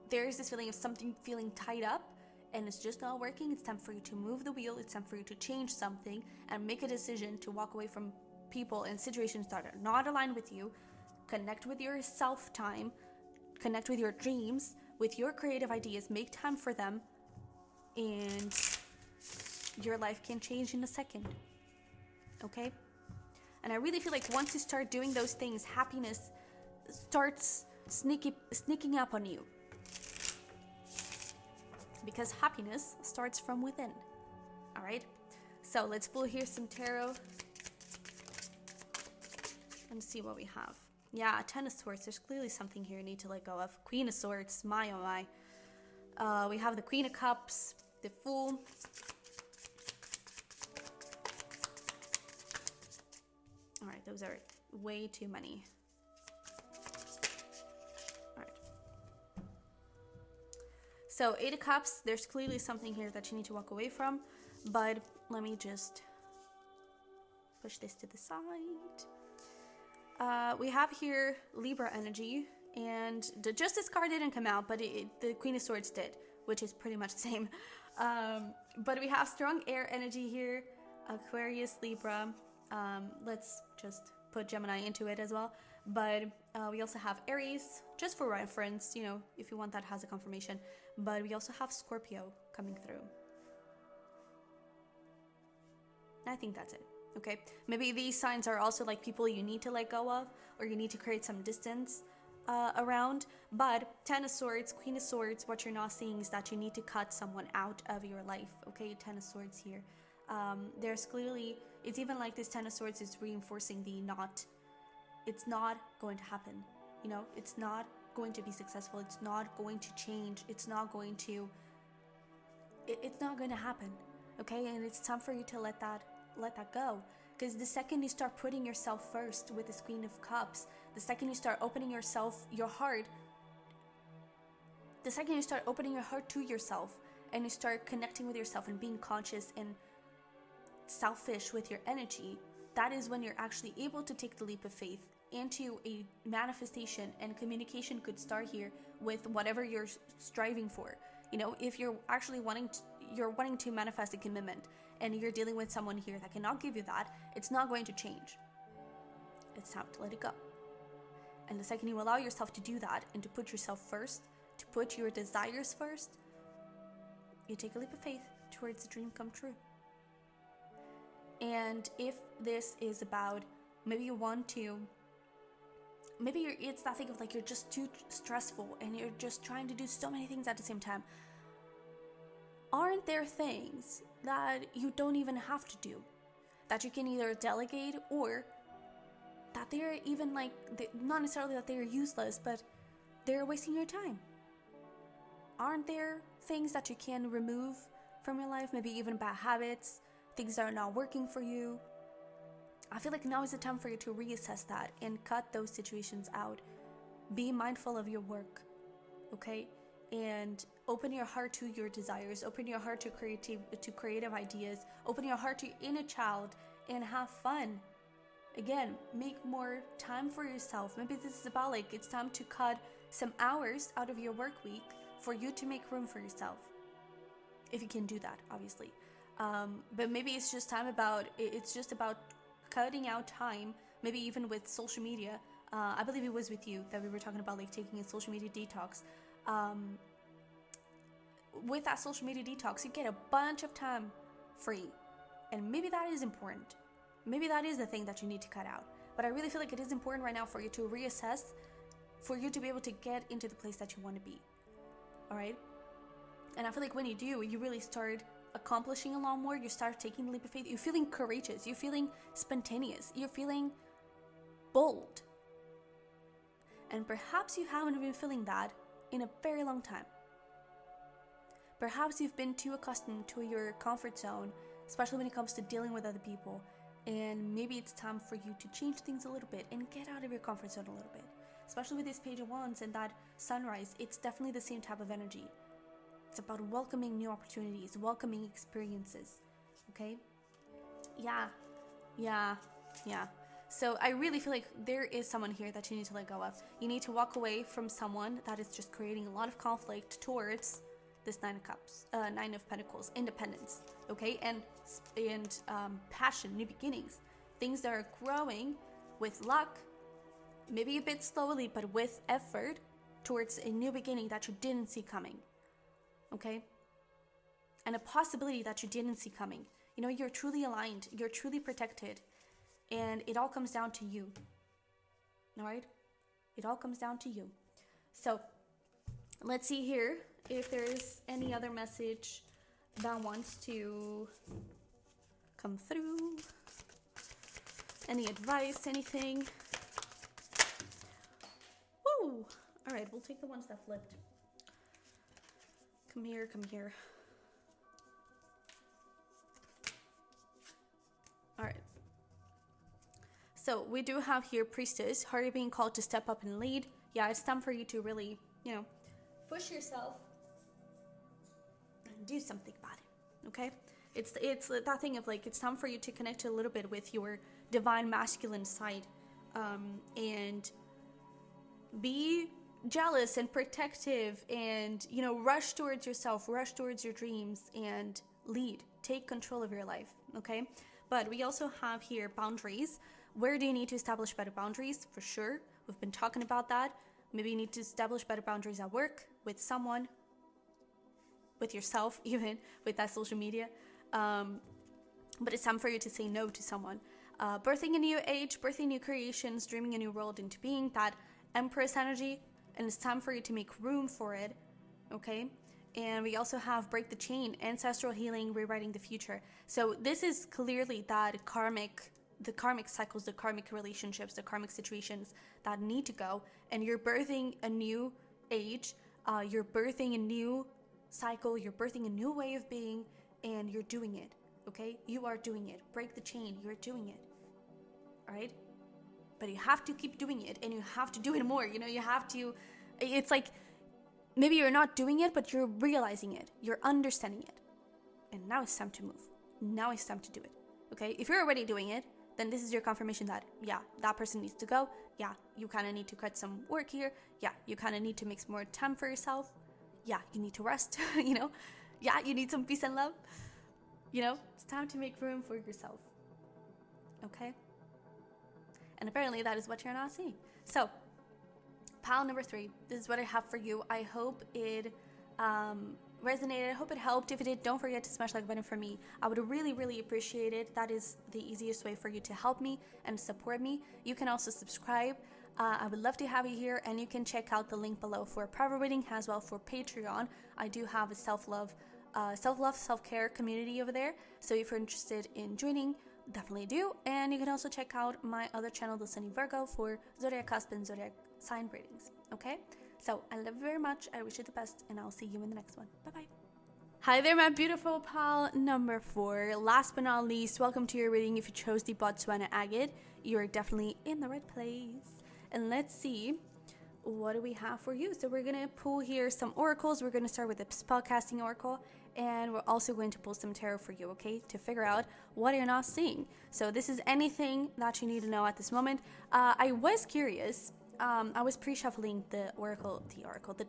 there's this feeling of something feeling tied up and it's just not working. It's time for you to move the wheel. It's time for you to change something and make a decision to walk away from people and situations that are not aligned with you. Connect with your self time, connect with your dreams, with your creative ideas, make time for them, and your life can change in a second. Okay? And I really feel like once you start doing those things, happiness starts sneaking up on you. Because happiness starts from within. All right? So let's pull here some tarot and see what we have. Yeah, Ten of Swords. There's clearly something here you need to let go of. Queen of Swords. My, oh my. We have the Queen of Cups. The Fool. Alright, those are way too many. Alright. So, Eight of Cups. There's clearly something here that you need to walk away from. But let me just push this to the side. We have here Libra energy, and the Justice card didn't come out, but the Queen of Swords did, which is pretty much the same. But we have strong air energy here, Aquarius, Libra. Let's just put Gemini into it as well. But we also have Aries, just for reference, you know, if you want that as a confirmation. But we also have Scorpio coming through. I think that's it. Okay, maybe these signs are also like people you need to let go of, or you need to create some distance around. But Ten of Swords, Queen of Swords, what you're not seeing is that you need to cut someone out of your life. Okay, Ten of Swords here. There's clearly, it's even like this Ten of Swords is reinforcing it's not going to happen. You know, it's not going to be successful. It's not going to change. It's not going to happen. Okay, and it's time for you to let that go, because the second you start putting yourself first with this Queen of Cups, the second you start opening your heart to yourself, and you start connecting with yourself and being conscious and selfish with your energy, that is when you're actually able to take the leap of faith into a manifestation, and communication could start here with whatever you're striving for. You know, if you're actually wanting to manifest a commitment, and you're dealing with someone here that cannot give you that, it's not going to change. It's time to let it go. And the second you allow yourself to do that, and to put yourself first, to put your desires first, you take a leap of faith towards the dream come true. And if this is about, it's that thing of like you're just too stressful and you're just trying to do so many things at the same time. Aren't there things that you don't even have to do, that you can either delegate, or that they're even like, not necessarily that they're useless, but they're wasting your time? Aren't there things that you can remove from your life, maybe even bad habits, things that are not working for you? I feel like now is the time for you to reassess that and cut those situations out. Be mindful of your work, okay? And open your heart to your desires, open your heart to creative ideas, open your heart to your inner child, and have fun. Again, make more time for yourself. Maybe this is about like, it's time to cut some hours out of your work week for you to make room for yourself. If you can do that, obviously. But maybe it's just about cutting out time, maybe even with social media. I believe it was with you that we were talking about like taking a social media detox. With that social media detox, you get a bunch of time free, and maybe that is important. Maybe that is the thing that you need to cut out. But I really feel like it is important right now for you to reassess, for you to be able to get into the place that you want to be. All right? And I feel like when you do, you really start accomplishing a lot more. You start taking the leap of faith. You're feeling courageous. You're feeling spontaneous. You're feeling bold. And perhaps you haven't been feeling that in a very long time. Perhaps you've been too accustomed to your comfort zone, especially when it comes to dealing with other people. And maybe it's time for you to change things a little bit and get out of your comfort zone a little bit. Especially with this Page of Wands and that sunrise, it's definitely the same type of energy. It's about welcoming new opportunities, welcoming experiences, okay? Yeah. So I really feel like there is someone here that you need to let go of. You need to walk away from someone that is just creating a lot of conflict towards this Nine of Pentacles, independence, okay? And passion, new beginnings, things that are growing with luck, maybe a bit slowly, but with effort towards a new beginning that you didn't see coming, okay? And a possibility that you didn't see coming. You know, you're truly aligned, you're truly protected, and it all comes down to you, all right? It all comes down to you. So let's see here if there's any other message that wants to come through. Any advice, anything? Woo! All right, we'll take the ones that flipped. Come here, come here. All right. So we do have here Priestess. Are you being called to step up and lead? Yeah, it's time for you to really, push yourself and do something about it. Okay? It's that thing of like, it's time for you to connect a little bit with your divine masculine side, and be jealous and protective, and rush towards yourself, rush towards your dreams, and lead. Take control of your life. Okay? But we also have here boundaries. Where do you need to establish better boundaries? For sure. We've been talking about that. Maybe you need to establish better boundaries at work, with someone, with yourself, even with that social media. But it's time for you to say no to someone. Birthing a new age, birthing new creations, dreaming a new world into being, that Empress energy. And it's time for you to make room for it. Okay? And we also have break the chain, ancestral healing, rewriting the future. So this is clearly that the karmic cycles, the karmic relationships, the karmic situations that need to go. And you're birthing a new age. You're birthing a new cycle. You're birthing a new way of being, and you're doing it. Okay? You are doing it. Break the chain. You're doing it. All right? But you have to keep doing it, and you have to do it more. You have to, it's like, maybe you're not doing it, but you're realizing it. You're understanding it. And now it's time to move. Now it's time to do it. Okay? If you're already doing it, then this is your confirmation that, yeah, that person needs to go. Yeah, you kind of need to cut some work here. Yeah, you kind of need to make some more time for yourself. Yeah, you need to rest, Yeah, you need some peace and love. It's time to make room for yourself. Okay? And apparently that is what you're not seeing. So, pile number 3, this is what I have for you. I hope it resonated. I hope it helped. If it did, don't forget to smash like button for me. I would really, really appreciate it. That is the easiest way for you to help me and support me. You can also subscribe. I would love to have you here, and you can check out the link below for private reading as well for Patreon. I do have a self-love, self-care community over there. So if you're interested in joining, definitely do. And you can also check out my other channel, the Sunny Virgo, for zodiac cusp and zodiac sign readings. Okay? So I love you very much. I wish you the best, and I'll see you in the next one. Bye-bye. Hi there, my beautiful pal number 4. Last but not least, welcome to your reading. If you chose the Botswana Agate, you're definitely in the right place. And let's see, what do we have for you? So we're going to pull here some oracles. We're going to start with the Spellcasting Oracle, and we're also going to pull some tarot for you, okay, to figure out what you're not seeing. So this is anything that you need to know at this moment. I was curious. I was pre-shuffling the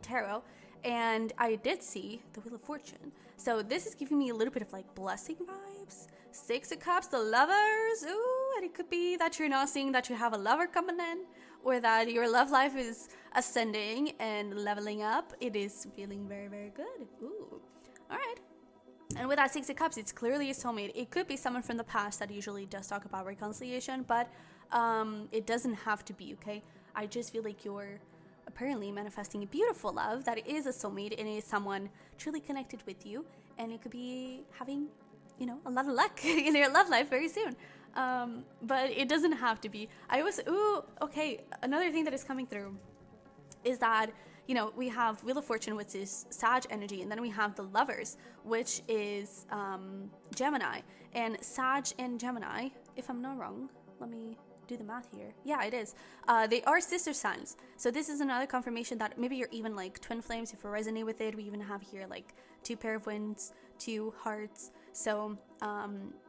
tarot, and I did see the Wheel of Fortune. So this is giving me a little bit of like blessing vibes. 6 of Cups, the lovers. Ooh, and it could be that you're not seeing that you have a lover coming in, or that your love life is ascending and leveling up. It is feeling very, very good. Ooh, all right. And with that 6 of Cups, it's clearly a soulmate. It could be someone from the past that usually does talk about reconciliation, but it doesn't have to be, okay? I just feel like you're apparently manifesting a beautiful love that is a soulmate and is someone truly connected with you, and it could be having, a lot of luck in your love life very soon. But it doesn't have to be. Another thing that is coming through is that, we have Wheel of Fortune, which is Sag energy, and then we have the lovers, which is Gemini. And Sag and Gemini, if I'm not wrong, let me do the math here. Yeah, it is. They are sister signs. So this is another confirmation that maybe you're even like twin flames. If you resonate with it, we even have here like 2 pair of wands, 2 hearts. So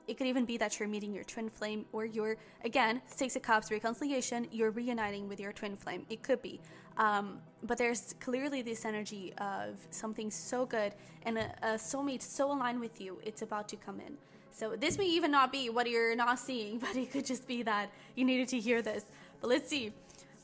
it could even be that you're meeting your twin flame, or you're, again, 6 of Cups, reconciliation, you're reuniting with your twin flame. It could be. But there's clearly this energy of something so good and a soulmate so aligned with you. It's about to come in. So this may even not be what you're not seeing, but it could just be that you needed to hear this. But let's see.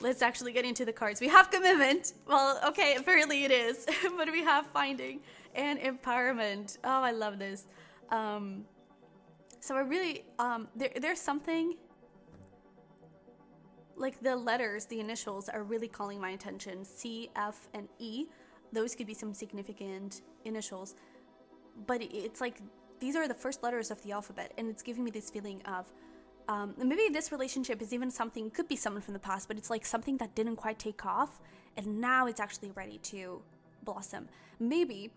Let's actually get into the cards. We have commitment. Well, okay, apparently it is. But we have finding and empowerment. Oh, I love this. So I really, there's something like the letters, the initials are really calling my attention. C, F, and E. Those could be some significant initials. But it's like, these are the first letters of the alphabet, and it's giving me this feeling of, maybe this relationship is even something, could be someone from the past, but it's like something that didn't quite take off, and now it's actually ready to blossom. Maybe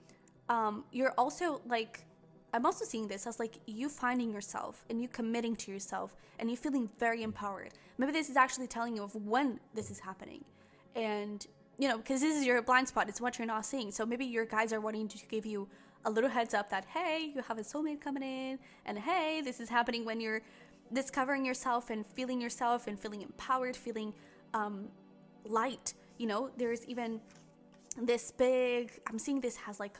you're also like, I'm also seeing this as like you finding yourself and you committing to yourself and you feeling very empowered. Maybe this is actually telling you of when this is happening. And, you know, because this is your blind spot, it's what you're not seeing. So maybe your guides are wanting to give you a little heads up that, hey, you have a soulmate coming in, and hey, this is happening when you're discovering yourself and feeling empowered, feeling light. You know, there's even this big, I'm seeing this has like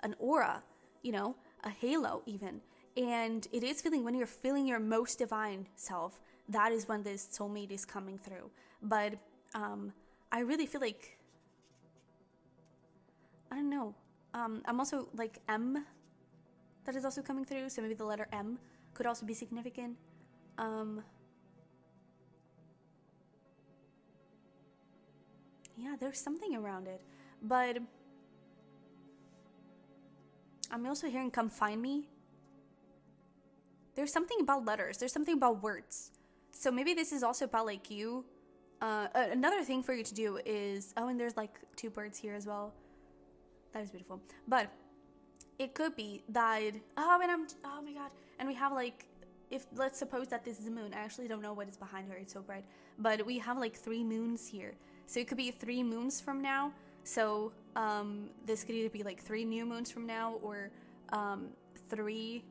an aura, you know, a halo even. And it is feeling, when you're feeling your most divine self, that is when this soulmate is coming through. But I really feel like, I don't know, I'm also like M, that is also coming through. So maybe the letter M could also be significant. Yeah, there's something around it. But I'm also hearing come find me. There's something about letters. There's something about words. So maybe this is also about like you. Another thing for you to do is, oh, and there's like 2 birds here as well. That is beautiful. But it could be that, oh my God. And we have like, if let's suppose that this is a moon. I actually don't know what is behind her. It's so bright. But we have like 3 moons here. So it could be 3 moons from now. So this could either be like 3 new moons from now, or 3,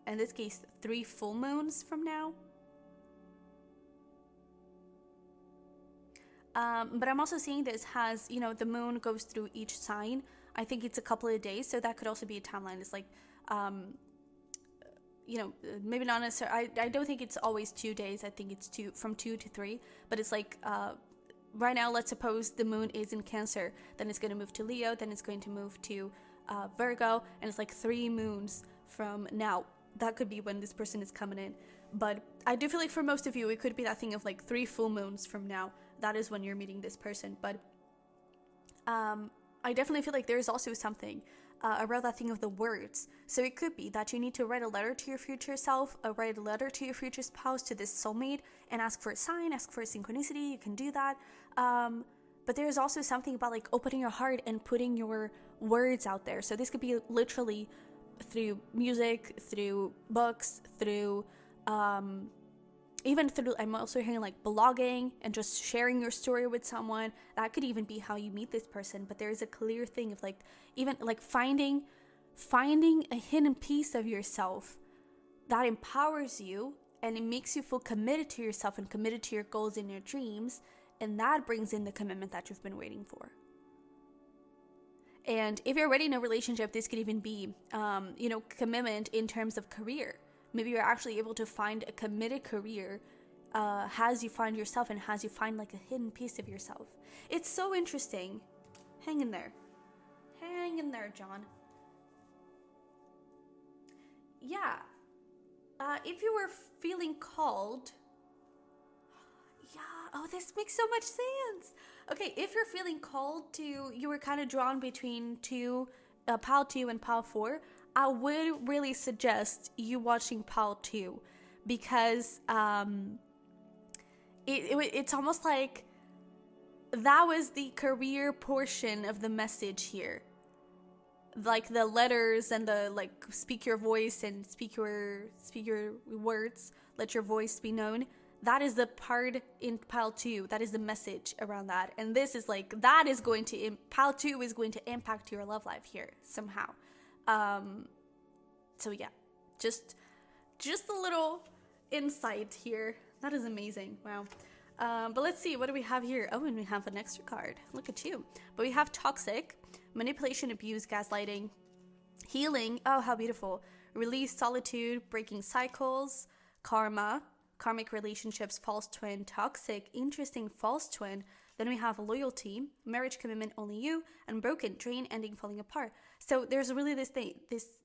in this case, 3 full moons from now. But I'm also seeing this has, you know, the moon goes through each sign. I think it's a couple of days, so that could also be a timeline. It's like, you know, maybe not necessarily, I don't think it's always 2 days. I think it's from 2 to 3, but it's like, right now, let's suppose the moon is in Cancer, then it's going to move to Leo, then it's going to move to Virgo, and it's like 3 moons from now. That could be when this person is coming in. But I do feel like for most of you, it could be that thing of like 3 full moons from now. That is when you're meeting this person. But I definitely feel like there's also something around that thing of the words. So it could be that you need to write a letter to your future self, write a letter to your future spouse, to this soulmate, and ask for a sign, ask for a synchronicity. You can do that. But there's also something about like opening your heart and putting your words out there. So this could be literally through music, through books, through even through, I'm also hearing like blogging and just sharing your story with someone. That could even be how you meet this person. But there is a clear thing of like, even like finding a hidden piece of yourself that empowers you, and it makes you feel committed to yourself and committed to your goals and your dreams. And that brings in the commitment that you've been waiting for. And if you're already in a relationship, this could even be, you know, commitment in terms of career. Maybe you're actually able to find a committed career as you find yourself, and as you find like a hidden piece of yourself. It's so interesting. Hang in there. Hang in there, John. Yeah. If you were feeling called... Yeah. Oh, this makes so much sense. Okay, if you're feeling called to... You were kind of drawn between Pile 2 and Pile 4... I would really suggest you watching Pile 2, because it's almost like that was the career portion of the message here. Like the letters and the like, speak your voice and speak your words, let your voice be known. That is the part in Pile 2. That is the message around that. And this is like, that is going to, Pile 2 is going to impact your love life here somehow. So yeah, just a little insight here. That is amazing. Wow. But let's see, what do we have here? Oh, and we have an extra card. Look at you. But we have toxic, manipulation, abuse, gaslighting, healing. Oh, how beautiful. Release, solitude, breaking cycles, karma, karmic relationships, false twin, toxic, interesting, false twin. Then we have loyalty, marriage, commitment, only you, and broken, drain, ending, falling apart. So there's really this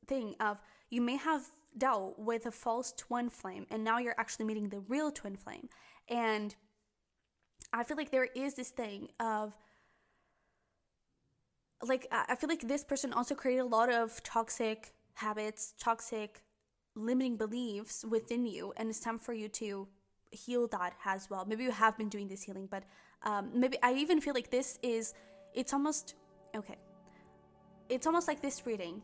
thing of, you may have dealt with a false twin flame, and now you're actually meeting the real twin flame. And I feel like there is this thing of, like, I feel like this person also created a lot of toxic habits, toxic limiting beliefs within you, and it's time for you to heal that as well. Maybe you have been doing this healing, but maybe I even feel like it's almost like this reading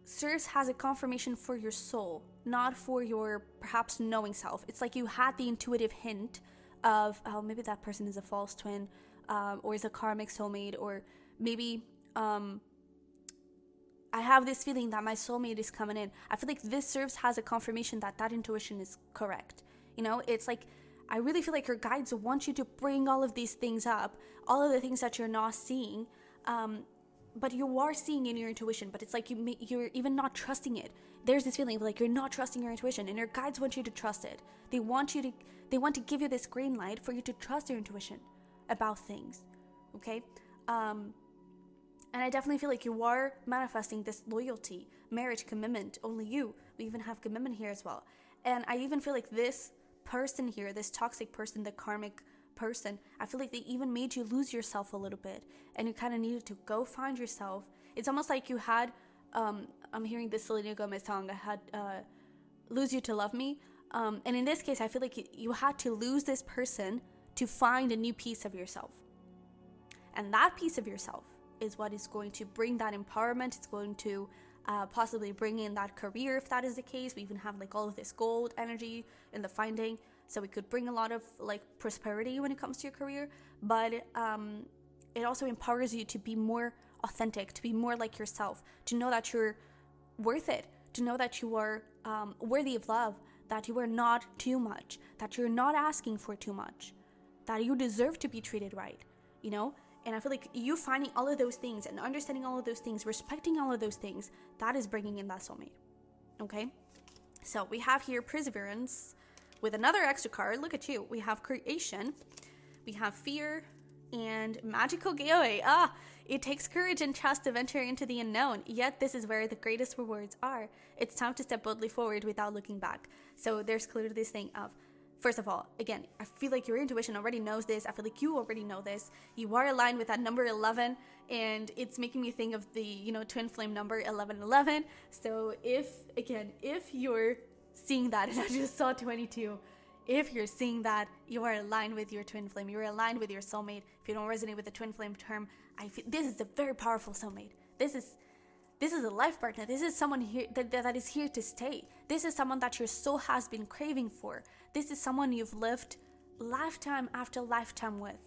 serves as a confirmation for your soul, not for your perhaps knowing self. It's like you had the intuitive hint of, oh, maybe that person is a false twin, or is a karmic soulmate, or maybe I have this feeling that my soulmate is coming in. I feel like this serves as a confirmation that that intuition is correct. You know, it's like, I really feel like your guides want you to bring all of these things up, all of the things that you're not seeing, but you are seeing in your intuition, but it's like you're even not trusting it. There's this feeling of like you're not trusting your intuition, and your guides want you to trust it. They want to give you this green light for you to trust your intuition about things, okay? And I definitely feel like you are manifesting this loyalty, marriage, commitment, only you. We even have commitment here as well. And I even feel like this person here, this toxic person, the karmic person, I feel like they even made you lose yourself a little bit, and you kind of needed to go find yourself. It's almost like you had, I'm hearing this Selena Gomez song, I had Lose You to Love Me. And in this case, I feel like you had to lose this person to find a new piece of yourself. And that piece of yourself is what is going to bring that empowerment. It's going to possibly bring in that career, if that is the case. We even have like all of this gold energy in the finding, so it could bring a lot of like prosperity when it comes to your career, but it also empowers you to be more authentic, to be more like yourself, to know that you're worth it, to know that you are worthy of love, that you are not too much, that you're not asking for too much, that you deserve to be treated right, you know? And I feel like you finding all of those things and understanding all of those things, respecting all of those things, that is bringing in that soulmate. Okay? So we have here Perseverance with another extra card. Look at you. We have Creation. We have Fear and Magical Gateway. It takes courage and trust to venture into the unknown. Yet this is where the greatest rewards are. It's time to step boldly forward without looking back. So there's clearly this thing of, first of all, again, I feel like your intuition already knows this. I feel like you already know this. You are aligned with that number 11, and it's making me think of the, twin flame number 1111. So if you're seeing that, and I just saw 22, if you're seeing that, you are aligned with your twin flame. You're aligned with your soulmate. If you don't resonate with the twin flame term, I feel this is a very powerful soulmate. This is a life partner. This is someone here that is here to stay. This is someone that your soul has been craving for. This is someone you've lived lifetime after lifetime with,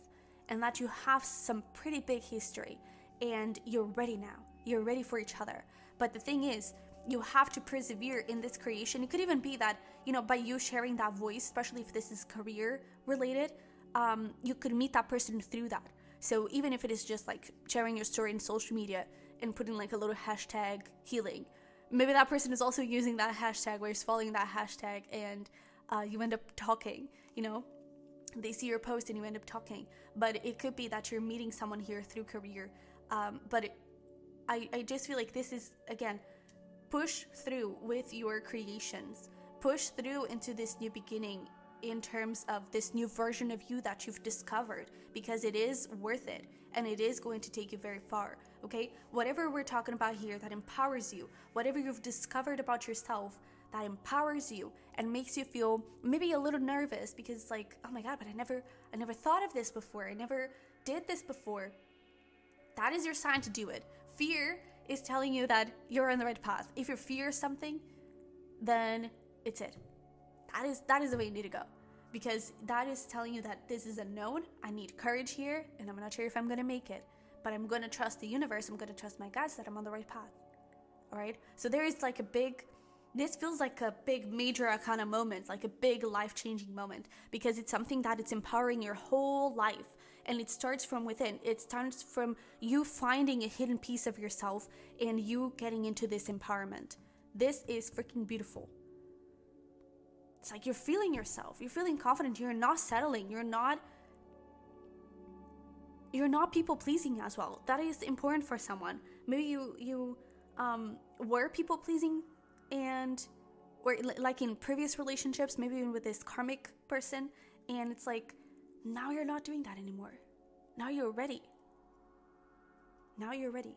and that you have some pretty big history, and you're ready now. You're ready for each other. But the thing is, you have to persevere in this creation. It could even be that, by you sharing that voice, especially if this is career related, you could meet that person through that. So even if it is just like sharing your story in social media and putting like a little hashtag healing, maybe that person is also using that hashtag, or is following that hashtag, and you end up talking, they see your post and you end up talking. But it could be that you're meeting someone here through career. I just feel like this is, again, push through with your creations, push through into this new beginning in terms of this new version of you that you've discovered, because it is worth it, and it is going to take you very far. Okay, whatever we're talking about here that empowers you, whatever you've discovered about yourself that empowers you and makes you feel maybe a little nervous, because it's like, oh my God, but I never thought of this before, I never did this before. That is your sign to do it. Fear is telling you that you're on the right path. If you fear something, then it's it. That is the way you need to go, because that is telling you that this is unknown. I need courage here, and I'm not sure if I'm going to make it, but I'm going to trust the universe. I'm going to trust my guides that I'm on the right path. All right. So there is like this feels like a big major arcana moment, like a big life-changing moment, because it's something that it's empowering your whole life. And it starts from within. It starts from you finding a hidden piece of yourself and you getting into this empowerment. This is freaking beautiful. It's like you're feeling yourself. You're feeling confident. You're not settling. You're not people pleasing as well. That is important for someone. Maybe you were people pleasing, or like in previous relationships, maybe even with this karmic person, And it's like, now you're not doing that anymore. Now you're ready. Now you're ready.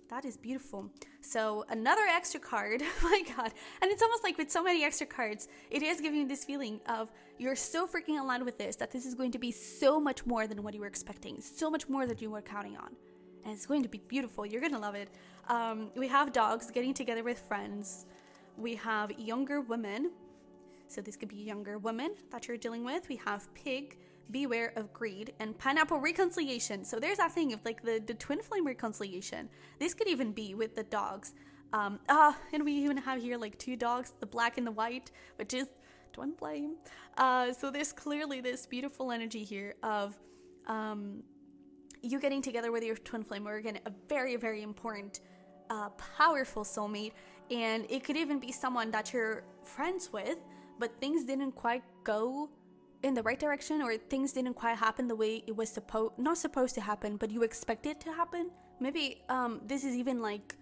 That is beautiful. So another extra card, oh my God. And it's almost like with so many extra cards, it is giving you this feeling of you're so freaking aligned with this, that this is going to be so much more than what you were expecting, so much more that you were counting on. And it's going to be beautiful. You're going to love it. We have dogs getting together with friends. We have younger women. So this could be younger women that you're dealing with. We have pig, beware of greed, and pineapple reconciliation. So there's that thing of like the twin flame reconciliation. This could even be with the dogs. And we even have here like 2 dogs, the black and the white, which is twin flame. So there's clearly this beautiful energy here of you getting together with your twin flame, or again, a very, very important, powerful soulmate. And it could even be someone that you're friends with, but things didn't quite go in the right direction, or things didn't quite happen the way it was not supposed to happen, but you expect it to happen. Maybe this is even like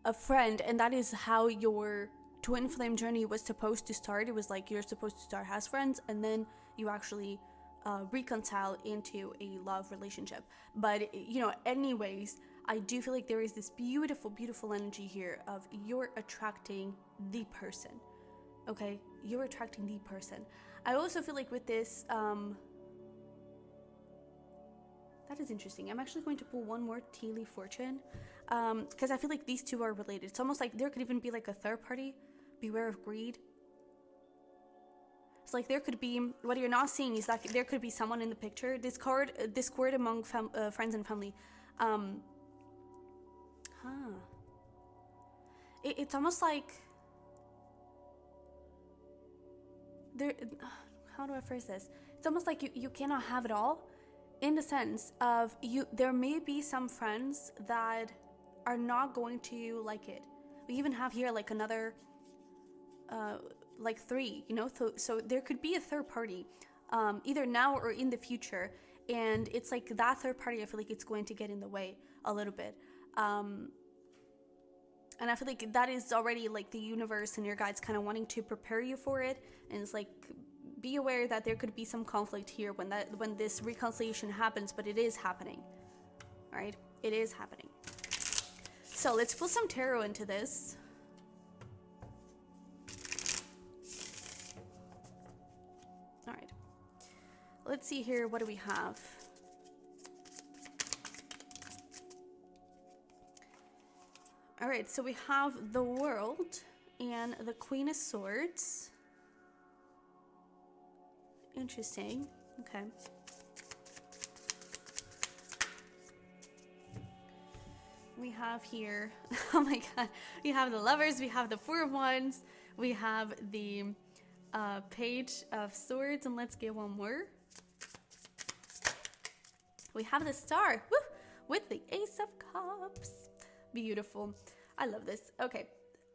a friend, and that is how your twin flame journey was supposed to start. It was like you're supposed to start as friends, and then you actually reconcile into a love relationship. But anyways, I do feel like there is this beautiful, beautiful energy here of you're attracting the person. Okay, you're attracting the person. I also feel like with this, that is interesting. I'm actually going to pull one more tea leaf fortune, because I feel like these two are related. It's almost like there could even be like a third party. Beware of greed. It's like there could be, what you're not seeing is that there could be someone in the picture. Discord among friends and family. It's almost like there. How do I phrase this? It's almost like you cannot have it all, in the sense of there may be some friends that are not going to like it. We even have here like another like 3, so there could be a third party, either now or in the future, and it's like that third party, I feel like it's going to get in the way a little bit, and I feel like that is already like the universe and your guides kind of wanting to prepare you for it. And it's like, be aware that there could be some conflict here when this reconciliation happens, but it is happening. All right, it is happening. So let's pull some tarot into this. All right, let's see here. What do we have? All right, so we have the World and the Queen of Swords. Interesting. Okay. We have here, oh my God, we have the Lovers, we have the Four of Wands, we have the Page of Swords, and let's get one more. We have the Star, woo, with the Ace of Cups. Beautiful. I love this. Okay,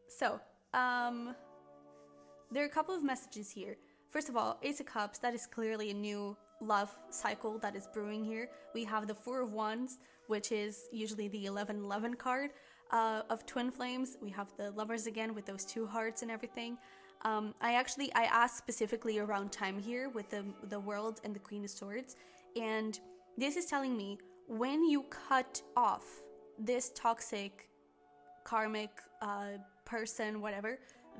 so there are a couple of messages here. First of all, Ace of Cups, that is clearly a new love cycle that is brewing here. We have the Four of Wands, which is usually the 11/11 card of twin flames. We have the Lovers again with those 2 hearts and everything. I asked specifically around time here with the World and the Queen of Swords, and this is telling me when you cut off this toxic, karmic person, whatever,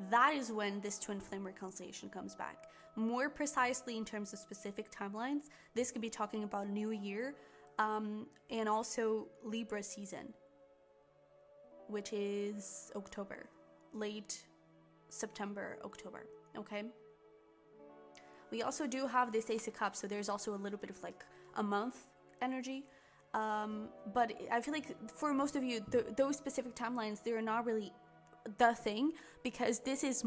that is when this twin flame reconciliation comes back. More precisely in terms of specific timelines, this could be talking about New Year, and also Libra season, which is October, late September, October, okay? We also do have this Ace of Cups, so there's also a little bit of like a month energy. But I feel like for most of you, those specific timelines, they're not really the thing, because this is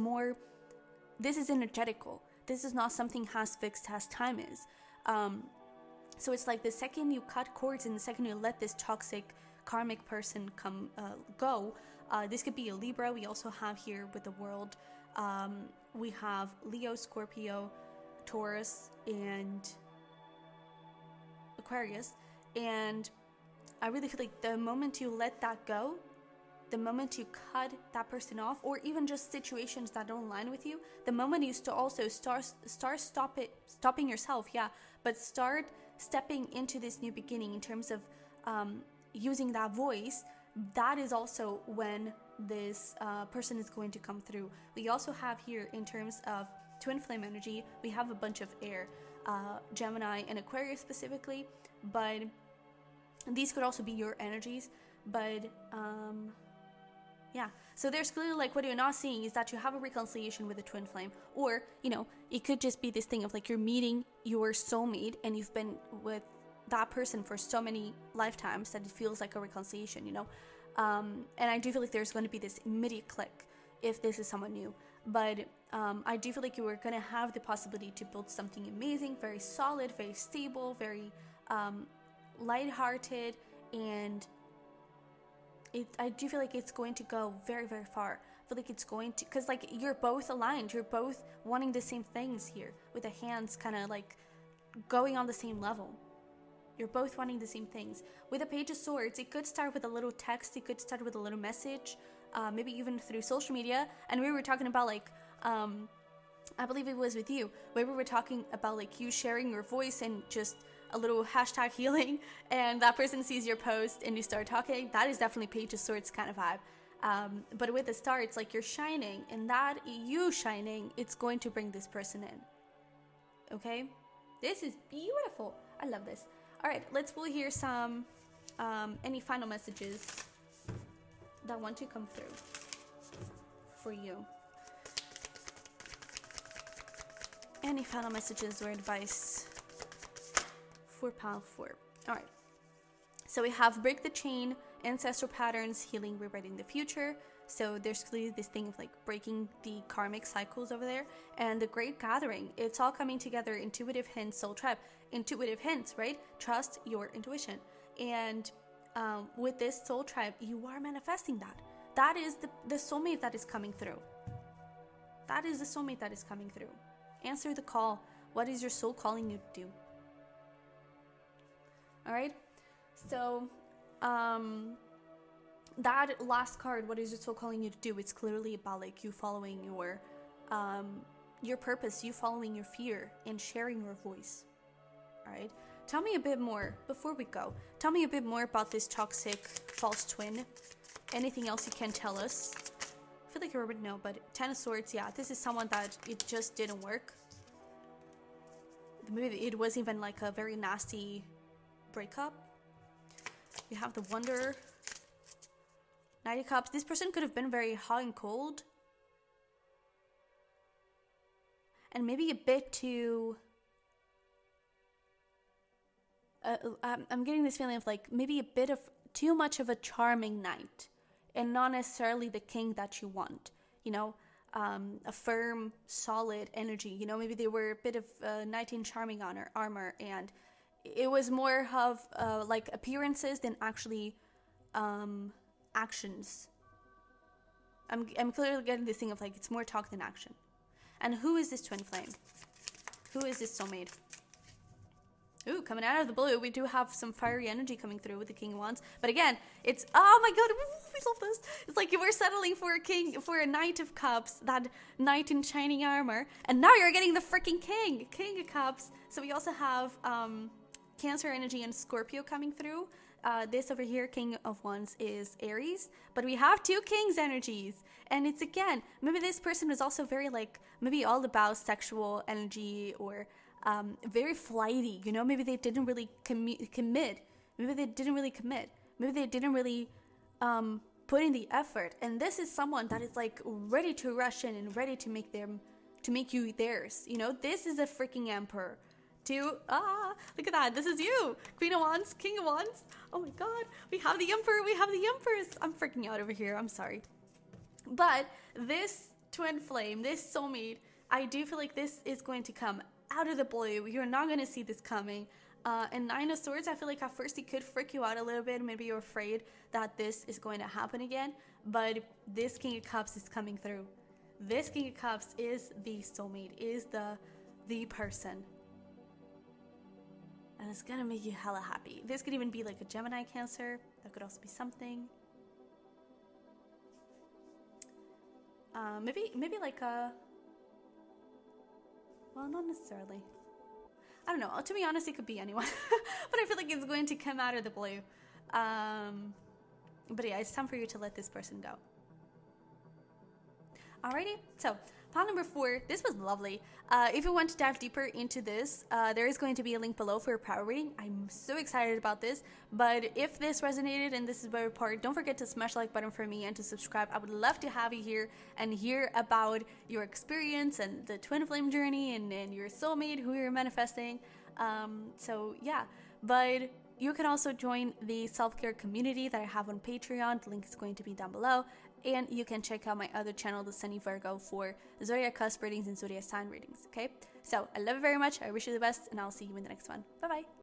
energetical. This is not something as fixed as time is. So it's like the second you cut cords and the second you let this toxic karmic person go, this could be a Libra. We also have here with the World, we have Leo, Scorpio, Taurus, and Aquarius. And I really feel like the moment you let that go, the moment you cut that person off, or even just situations that don't align with you, the moment you also start stopping yourself, yeah, but start stepping into this new beginning in terms of using that voice, that is also when this person is going to come through. We also have here, in terms of twin flame energy, we have a bunch of air, Gemini and Aquarius specifically, but these could also be your energies. But yeah, so there's clearly, like, what you're not seeing is that you have a reconciliation with a twin flame, or, you know, it could just be this thing of like you're meeting your soulmate and you've been with that person for so many lifetimes that it feels like a reconciliation, you know. And I do feel like there's going to be this immediate click if this is someone new, but I do feel like you are going to have the possibility to build something amazing, very solid, very stable, very lighthearted, and I do feel like it's going to go very, very far. I feel like it's going to, because like you're both aligned, you're both wanting the same things here, with the hands kind of like going on the same level. You're both wanting the same things. With the Page of Swords, it could start with a little text, it could start with a little message, maybe even through social media. And we were talking about like, I believe it was with you, where we were talking about like you sharing your voice and just a little hashtag healing, and that person sees your post and you start talking. That is definitely Page of Swords kind of vibe. But with the star, it's like you're shining, and that you shining, it's going to bring this person in. Okay? This is beautiful. I love this. All right, let's pull here some, any final messages that want to come through for you. Any final messages or advice for Pile 4. All right. So we have break the chain, ancestral patterns, healing, rewriting the future. So there's clearly this thing of like breaking the karmic cycles over there. And the Great Gathering, it's all coming together. Intuitive hints, soul tribe. Intuitive hints, right? Trust your intuition. And with this soul tribe, you are manifesting that. That is the soulmate that is coming through. That is the soulmate that is coming through. Answer the call. What is your soul calling you to do? All right, so that last card, what is your soul calling you to do? It's clearly about like you following your purpose, you following your fear, and sharing your voice. All right, tell me a bit more before we go. Tell me a bit more about this toxic false twin. Anything else you can tell us? I feel like you already know, but Ten of Swords, yeah, this is someone that it just didn't work. Maybe it was even like a very nasty breakup. You have the Wonder, Knight of Cups. This person could have been very hot and cold, and maybe a bit too I'm getting this feeling of like maybe a bit of too much of a charming knight, and not necessarily the king that you want, you know. A firm, solid energy, you know. Maybe they were a bit of knight in charming armor, and it was more of like appearances than actually actions. I'm clearly getting this thing of like it's more talk than action. And who is this twin flame? Who is this soulmate? Ooh, coming out of the blue, we do have some fiery energy coming through with the King of Wands. But again, it's, oh my god, we love this. It's like you were settling for a Knight of Cups, that knight in shining armor, and now you're getting the freaking King of Cups. So we also have Cancer energy and Scorpio coming through. This over here, King of Wands, is Aries, but we have two Kings energies, and it's again, maybe this person was also very like, maybe all about sexual energy, or very flighty, you know. Maybe they didn't really commit. Maybe they didn't really commit. Maybe they didn't really put in the effort. And this is someone that is like ready to rush in and ready to make you theirs. You know, this is a freaking emperor. Look at that. This is you, Queen of Wands, King of Wands. Oh my god, we have the Emperor, we have the Empress. I'm freaking out over here. I'm sorry, but this twin flame, this soulmate, I do feel like this is going to come out of the blue. You're not going to see this coming. And Nine of Swords, I feel like at first it could freak you out a little bit. Maybe you're afraid that this is going to happen again. But this King of Cups is coming through. This King of Cups is the soulmate, is the person. And it's going to make you hella happy. This could even be like a Gemini, Cancer. That could also be something. Maybe like a, well, not necessarily. I don't know. To be honest, it could be anyone, but I feel like it's going to come out of the blue. But yeah, it's time for you to let this person go. Alrighty, so pile number 4, this was lovely. If you want to dive deeper into this, there is going to be a link below for a power reading. I'm so excited about this, but if this resonated and this is very part, don't forget to smash the like button for me and to subscribe. I would love to have you here and hear about your experience and the twin flame journey and your soulmate, who you're manifesting. So yeah, but you can also join the self-care community that I have on Patreon. The link is going to be down below. And you can check out my other channel, the Sunny Virgo, for zodiac cusp readings and zodiac sign readings, okay? So I love you very much. I wish you the best, and I'll see you in the next one. Bye-bye.